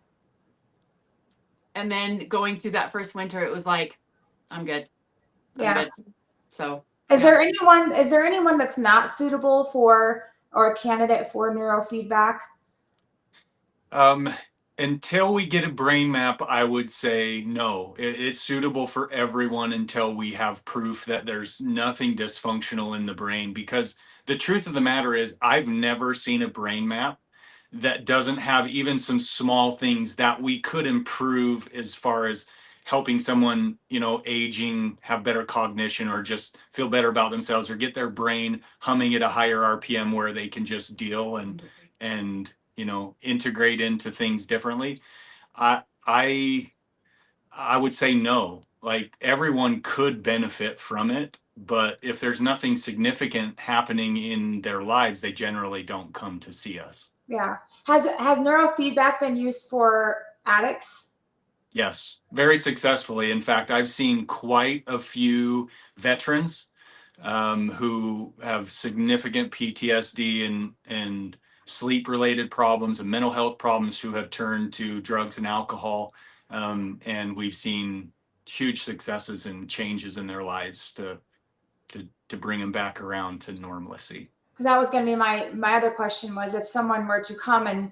and then going through that first winter, it was like, I'm good. I'm good. So Is there anyone that's not suitable for or a candidate for neurofeedback? Until we get a brain map, I would say no. It's suitable for everyone until we have proof that there's nothing dysfunctional in the brain. Because the truth of the matter is, I've never seen a brain map that doesn't have even some small things that we could improve as far as helping someone, aging, have better cognition, or just feel better about themselves, or get their brain humming at a higher RPM where they can just deal and integrate into things differently. I would say no. Like, everyone could benefit from it, but if there's nothing significant happening in their lives, they generally don't come to see us. Yeah. Has neurofeedback been used for addicts? Yes, very successfully. In fact, I've seen quite a few veterans who have significant PTSD and sleep-related problems and mental health problems, who have turned to drugs and alcohol. And we've seen huge successes and changes in their lives to bring them back around to normalcy. Because that was going to be my other question, was if someone were to come and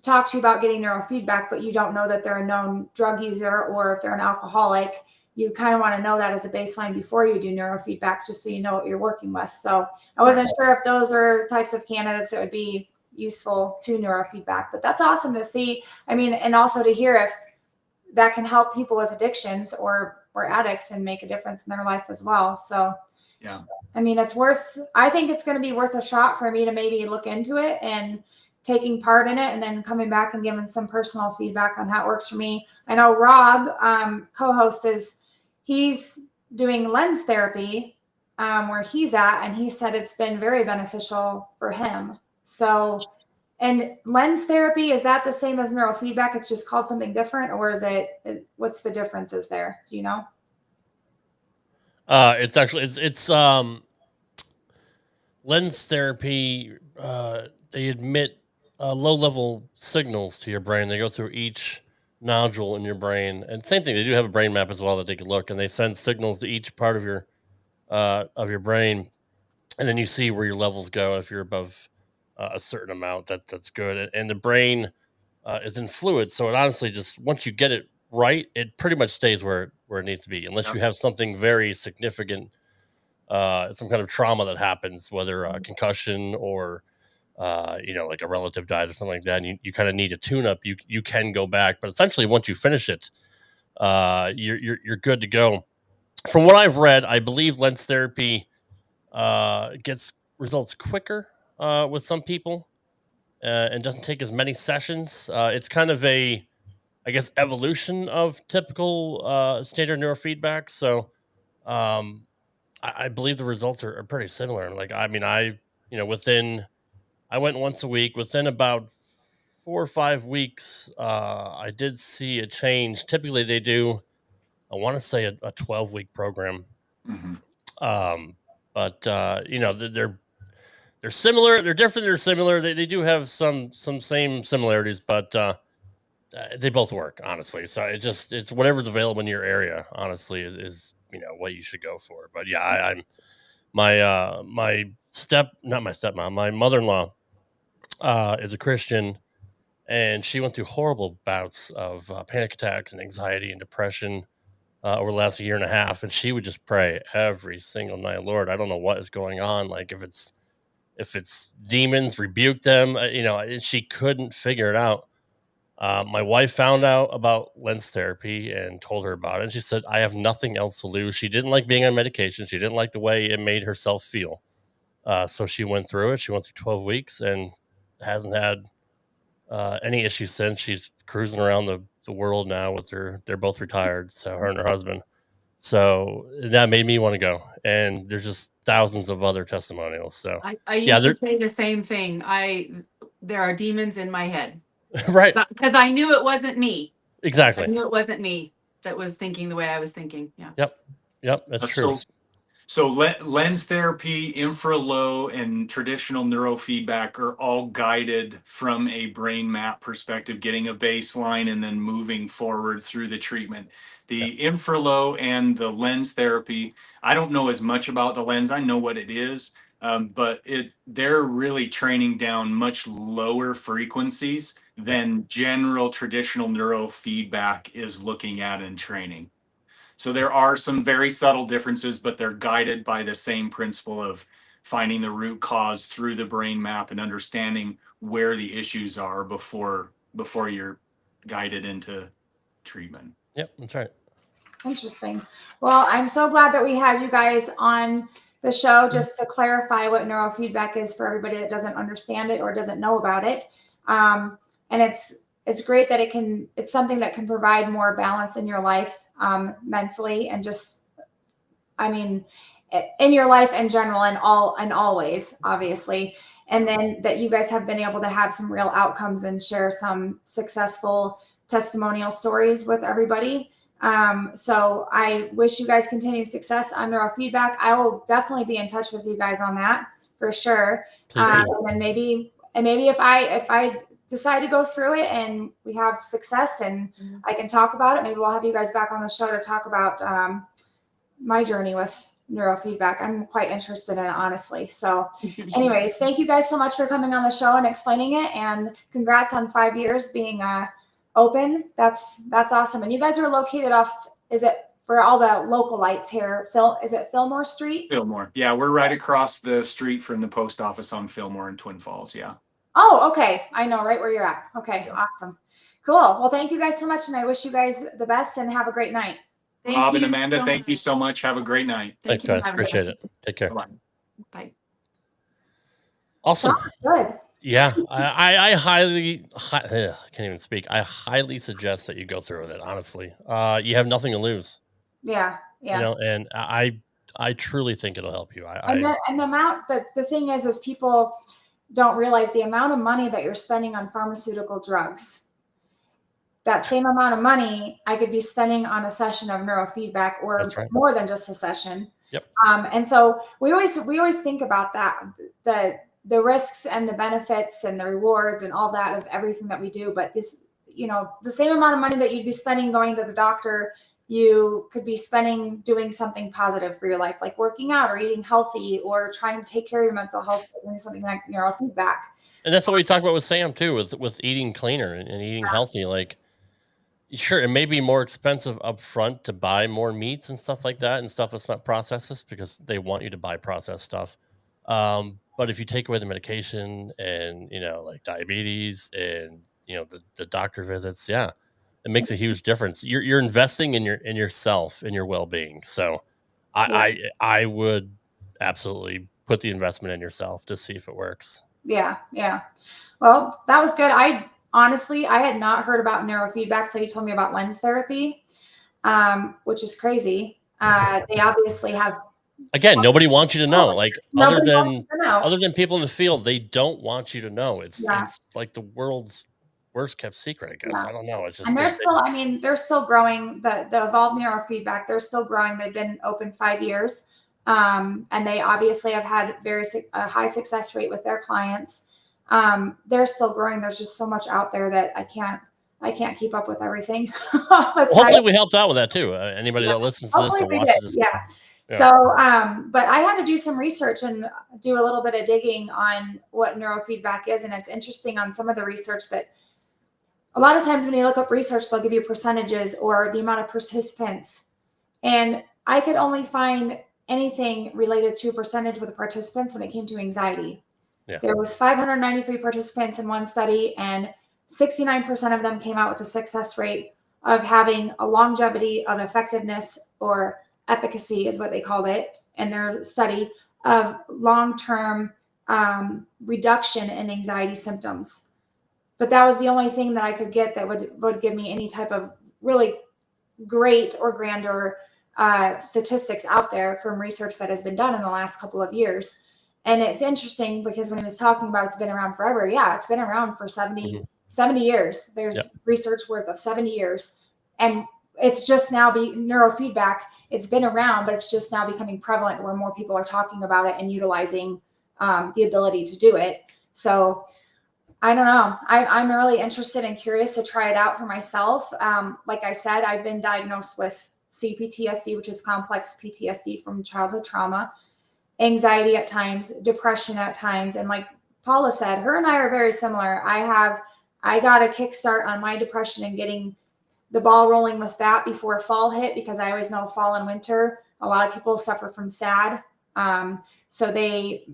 talk to you about getting neurofeedback, but you don't know that they're a known drug user or if they're an alcoholic, you kind of want to know that as a baseline before you do neurofeedback, just so you know what you're working with. So I wasn't sure if those are types of candidates that would be useful to neurofeedback, but that's awesome to see. I mean, and also to hear if that can help people with addictions or addicts and make a difference in their life as well. So yeah, I mean, I think it's going to be worth a shot for me to maybe look into it and taking part in it, and then coming back and giving some personal feedback on how it works for me. I know Rob, co-host, he's doing lens therapy where he's at, and he said it's been very beneficial for him. So, and lens therapy, is that the same as neurofeedback? It's just called something different, or is what's the differences there? Do you know? It's actually it's lens therapy. They emit low-level signals to your brain. They go through each nodule in your brain, and same thing. They do have a brain map as well that they can look, and they send signals to each part of your brain. and then you see where your levels go. If you're above a certain amount, that's good. And the brain is in fluid, so it honestly just, once you get it right, it pretty much stays where it needs to be, unless you have something very significant, some kind of trauma that happens, whether concussion or like a relative dies or something like that, and you kind of need a tune up. You can go back, but essentially once you finish it, you're good to go. From what I've read, I believe lens therapy gets results quicker with some people, and doesn't take as many sessions. It's kind of a, I guess, evolution of typical standard neurofeedback. So I believe the results are pretty similar. Like, I mean, I went once a week. Within about 4 or 5 weeks, I did see a change. Typically, they do, I want to say, a 12-week program. But they're similar. They're different. They're similar. They do have some same similarities, but they both work, honestly. So it's whatever's available in your area, honestly, is what you should go for. But yeah, I'm my not my stepmom, my mother-in-law is a Christian, and she went through horrible bouts of panic attacks and anxiety and depression over the last year and a half, and she would just pray every single night, Lord, I don't know what is going on. Like, if it's demons, rebuke them. And she couldn't figure it out. My wife found out about lens therapy and told her about it. And she said, I have nothing else to lose. She didn't like being on medication. She didn't like the way it made herself feel. So she went through it. She went through 12 weeks and hasn't had any issues since. She's cruising around the world now with they're both retired. So her and her husband. So that made me want to go. And there's just thousands of other testimonials. So I used to say the same thing. There are demons in my head. Right. Because I knew it wasn't me. Exactly. I knew it wasn't me that was thinking the way I was thinking. Yeah. Yep. That's true. So lens therapy, infralow, and traditional neurofeedback are all guided from a brain map perspective, getting a baseline and then moving forward through the treatment. The infralow and the lens therapy, I don't know as much about the lens. I know what it is, but they're really training down much lower frequencies than general traditional neurofeedback is looking at in training. So there are some very subtle differences, but they're guided by the same principle of finding the root cause through the brain map and understanding where the issues are before you're guided into treatment. Yep, that's right. Interesting. Well, I'm so glad that we had you guys on the show just to clarify what neurofeedback is for everybody that doesn't understand it or doesn't know about it. And it's great that it's something that can provide more balance in your life, mentally, and just, I mean, in your life in general and always, obviously. And then that you guys have been able to have some real outcomes and share some successful testimonial stories with everybody. So I wish you guys continued success on neurofeedback. I will definitely be in touch with you guys on that for sure. And then maybe if I decide to go through it and we have success and I can talk about it, maybe we'll have you guys back on the show to talk about my journey with neurofeedback. I'm quite interested in it, honestly. So anyways, thank you guys so much for coming on the show and explaining it, and congrats on 5 years being open. That's awesome. And you guys are located off, is it, for all the local lights here, is it Fillmore Street? Fillmore. Yeah, we're right across the street from the post office on Fillmore in Twin Falls. Yeah. Oh, okay. I know right where you're at. Okay, yeah. Awesome. Cool. Well, thank you guys so much, and I wish you guys the best and have a great night. Rob and Amanda, thank you so much. Have a great night. Thanks, guys. Appreciate it. Take care. Bye. Awesome. Good. Yeah, I can't even speak. I highly suggest that you go through with it. Honestly, you have nothing to lose. Yeah. And I truly think it'll help you. The amount that the thing is people don't realize the amount of money that you're spending on pharmaceutical drugs. That same amount of money I could be spending on a session of neurofeedback, or more than just a session. Yep. And so we always think about that, the risks and the benefits and the rewards and all that of everything that we do. But this, the same amount of money that you'd be spending going to the doctor you could be spending doing something positive for your life, like working out or eating healthy or trying to take care of your mental health, doing something like neurofeedback. And that's what we talked about with Sam too, with eating cleaner and eating healthy. Like, sure, it may be more expensive up front to buy more meats and stuff like that and stuff that's not processed because they want you to buy processed stuff. But if you take away the medication and, like diabetes and, the doctor visits, yeah, it makes a huge difference. You're investing in yourself and your well-being. So I would absolutely put the investment in yourself to see if it works. Yeah. Well, that was good. Honestly, I had not heard about neurofeedback, so you told me about lens therapy, which is crazy. They obviously have. Again, nobody wants you to know. Like, other than people in the field, they don't want you to know. It's like the world's worst kept secret, I guess. I don't know. It's just, and they're still growing. The Evolve Neurofeedback, they're still growing. They've been open 5 years. And they obviously have had a high success rate with their clients. They're still growing. There's just so much out there that I can't keep up with everything. Hopefully we helped out with that too. Anybody that listens to this or watches this. Yeah. So, but I had to do some research and do a little bit of digging on what neurofeedback is. And it's interesting on some of the research that a lot of times when you look up research, they'll give you percentages or the amount of participants. And I could only find anything related to a percentage with the participants when it came to anxiety. Yeah. There was 593 participants in one study, and 69% of them came out with a success rate of having a longevity of effectiveness, or efficacy is what they called it in their study, of long-term reduction in anxiety symptoms. But that was the only thing that I could get that would give me any type of really great or grander statistics out there from research that has been done in the last couple of years. And it's interesting because when he was talking about it's been around forever, yeah, it's been around for 70 years. There's research worth of 70 years. And it's just now neurofeedback. It's been around, but it's just now becoming prevalent where more people are talking about it and utilizing the ability to do it. So I don't know. I'm really interested and curious to try it out for myself. Like I said, I've been diagnosed with CPTSD, which is complex PTSD from childhood trauma, anxiety at times, depression at times. And like Paula said, her and I are very similar. I got a kickstart on my depression and getting the ball rolling with that before fall hit, because I always know fall and winter, a lot of people suffer from SAD. So they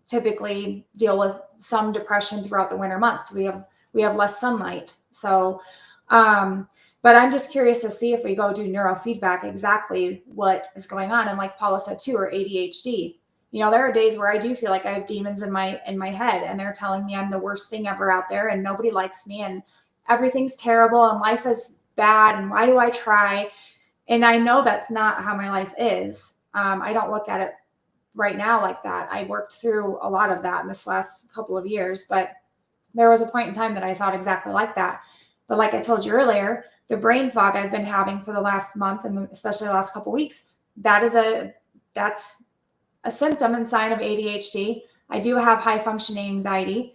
typically deal with some depression throughout the winter months. We have less sunlight. So, but I'm just curious to see if we go do neurofeedback, exactly what is going on. And like Paula said too, or ADHD. There are days where I do feel like I have demons in my head, and they're telling me I'm the worst thing ever out there and nobody likes me and everything's terrible and life is bad and why do I try? And I know that's not how my life is. I don't look at it right now like that. I worked through a lot of that in this last couple of years, but there was a point in time that I thought exactly like that. But like I told you earlier, the brain fog I've been having for the last month and especially the last couple of weeks, that's a symptom and sign of ADHD. I do have high functioning anxiety,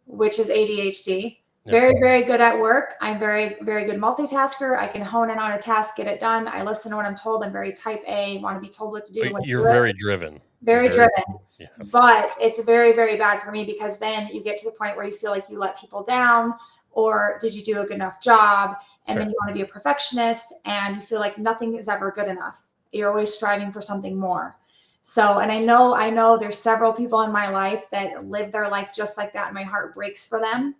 which is ADHD. Very, very good at work. I'm very, very good multitasker. I can hone in on a task, get it done. I listen to what I'm told. I'm very type A, want to be told what to do. You're very driven. Very driven. Yes. But it's very, very bad for me, because then you get to the point where you feel like you let people down, or did you do a good enough job? And then you want to be a perfectionist and you feel like nothing is ever good enough. You're always striving for something more. So, and I know there's several people in my life that live their life just like that. And my heart breaks for them,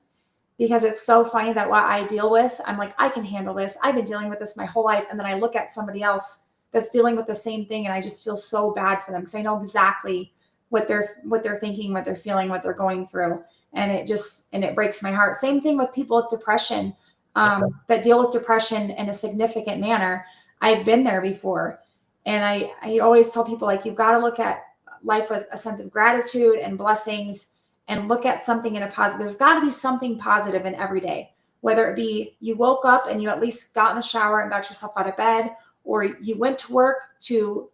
because it's so funny that what I deal with, I'm like, I can handle this. I've been dealing with this my whole life. And then I look at somebody else that's dealing with the same thing, and I just feel so bad for them, because I know exactly what they're thinking, what they're feeling, what they're going through. And it breaks my heart. Same thing with people with depression, that deal with depression in a significant manner. I've been there before. And I always tell people, like, you've got to look at life with a sense of gratitude and blessings, and look at something in a positive. There's got to be something positive in every day, whether it be you woke up and you at least got in the shower and got yourself out of bed, or you went to work to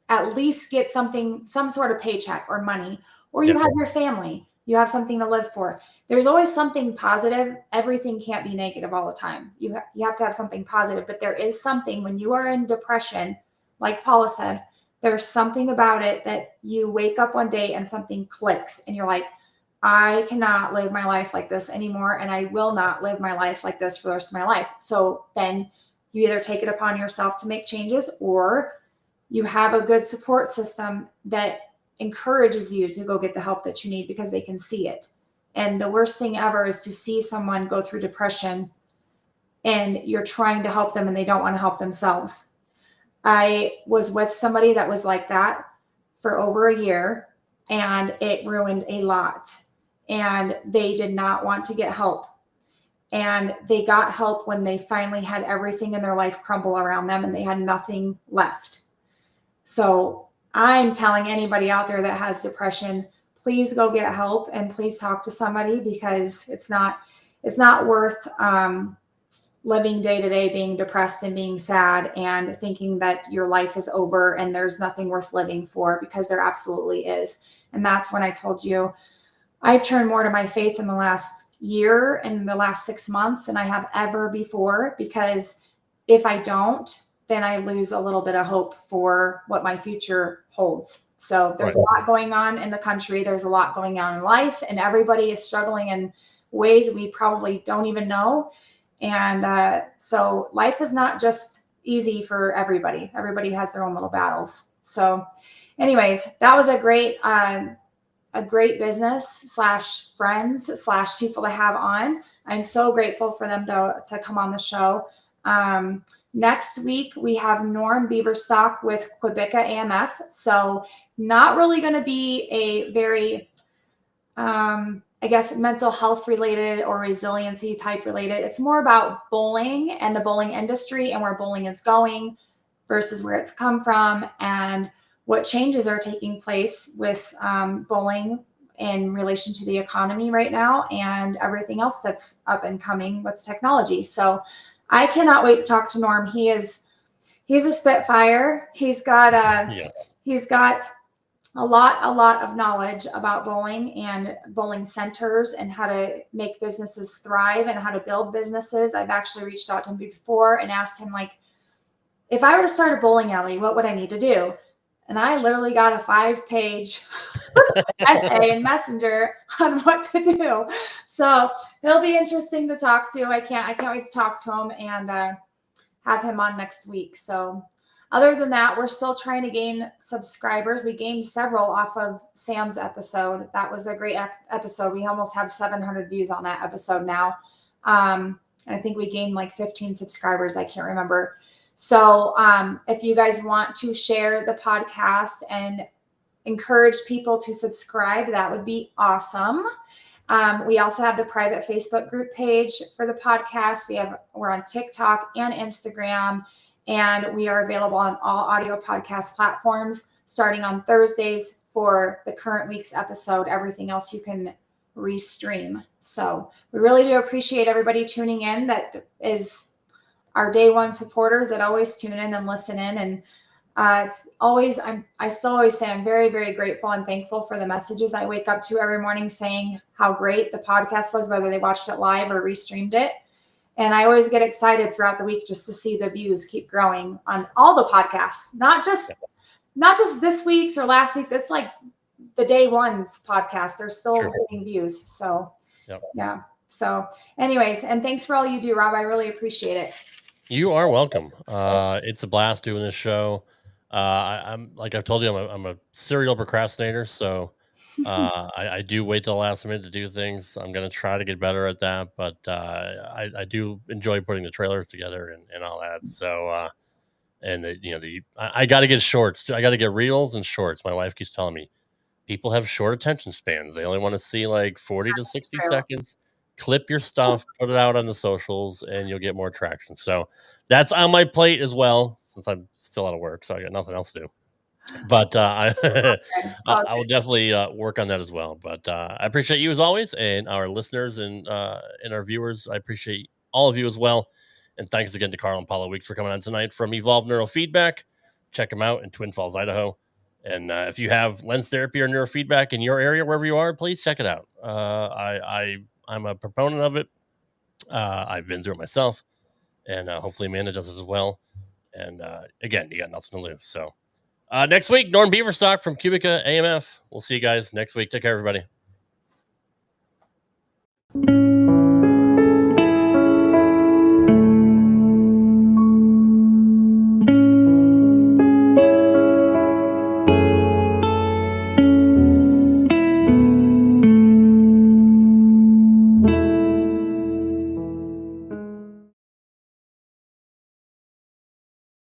at least get some sort of paycheck or money, or you have your family. You have something to live for. There's always something positive. Everything can't be negative all the time. You have to have something positive, but there is something when you are in depression, like Paula said, there's something about it that you wake up one day and something clicks and you're like, I cannot live my life like this anymore. And I will not live my life like this for the rest of my life. So then you either take it upon yourself to make changes, or you have a good support system that encourages you to go get the help that you need because they can see it. And the worst thing ever is to see someone go through depression and you're trying to help them and they don't want to help themselves. I was with somebody that was like that for over a year, and it ruined a lot. And they did not want to get help. And they got help when they finally had everything in their life crumble around them and they had nothing left. So I'm telling anybody out there that has depression, please go get help and please talk to somebody, because it's not worth living day to day being depressed and being sad and thinking that your life is over and there's nothing worth living for, because there absolutely is. And that's when I told you I've turned more to my faith in the last year and the last 6 months than I have ever before, because if I don't, then I lose a little bit of hope for what my future holds. So there's a lot going on in the country. There's a lot going on in life, and everybody is struggling in ways we probably don't even know. And so life is not just easy for everybody. Everybody has their own little battles. So anyways, that was a great business / friends / people to have on. I'm so grateful for them to come on the show. Next week, we have Norm Beaverstock with Quebeca AMF. So not really going to be a very, I guess, mental health related or resiliency type related. It's more about bowling and the bowling industry and where bowling is going versus where it's come from, and what changes are taking place with bowling in relation to the economy right now and everything else that's up and coming with technology. So I cannot wait to talk to Norm. He's a spitfire. He's got a lot of knowledge about bowling and bowling centers and how to make businesses thrive and how to build businesses. I've actually reached out to him before and asked him, like, if I were to start a bowling alley, what would I need to do? And I literally got a 5-page essay in Messenger on what to do. So he'll be interesting to talk to. I can't wait to talk to him and have him on next week. So other than that, we're still trying to gain subscribers. We gained several off of Sam's episode. That was a great episode. We almost have 700 views on that episode now. And I think we gained like 15 subscribers. I can't remember. So if you guys want to share the podcast and encourage people to subscribe, that would be awesome. We also have the private Facebook group page for the podcast. We're on TikTok and Instagram, and we are available on all audio podcast platforms starting on Thursdays for the current week's episode. Everything else you can restream. So we really do appreciate everybody tuning in. That is our day one supporters that always tune in and listen in. And it's always, I still always say I'm very, very grateful and thankful for the messages I wake up to every morning saying how great the podcast was, whether they watched it live or restreamed it. And I always get excited throughout the week just to see the views keep growing on all the podcasts, not just this week's or last week's. It's like the day one's podcast. They're still getting views. So yeah. So anyways, and thanks for all you do, Rob. I really appreciate it. You are welcome. It's a blast doing this show. I'm like I've told you, I'm a serial procrastinator. So I do wait till the last minute to do things. I'm going to try to get better at that, but I do enjoy putting the trailers together and all that. So I got to get shorts. I got to get reels and shorts. My wife keeps telling me people have short attention spans. They only want to see like 40 to 60 seconds. Clip your stuff, put it out on the socials, and you'll get more traction. So that's on my plate as well, since I'm still out of work, so I got nothing else to do. But I will definitely work on that as well. But I appreciate you as always, and our listeners and our viewers. I appreciate all of you as well. And thanks again to Carl and Paula Weeks for coming on tonight from Evolve Neurofeedback. Check them out in Twin Falls, Idaho. And if you have lens therapy or neurofeedback in your area, wherever you are, please check it out. I'm a proponent of it. I've been through it myself, and hopefully Amanda does it as well. And again, you got nothing to lose. So next week, Norm Beaverstock from Cubica AMF. We'll see you guys next week. Take care, everybody.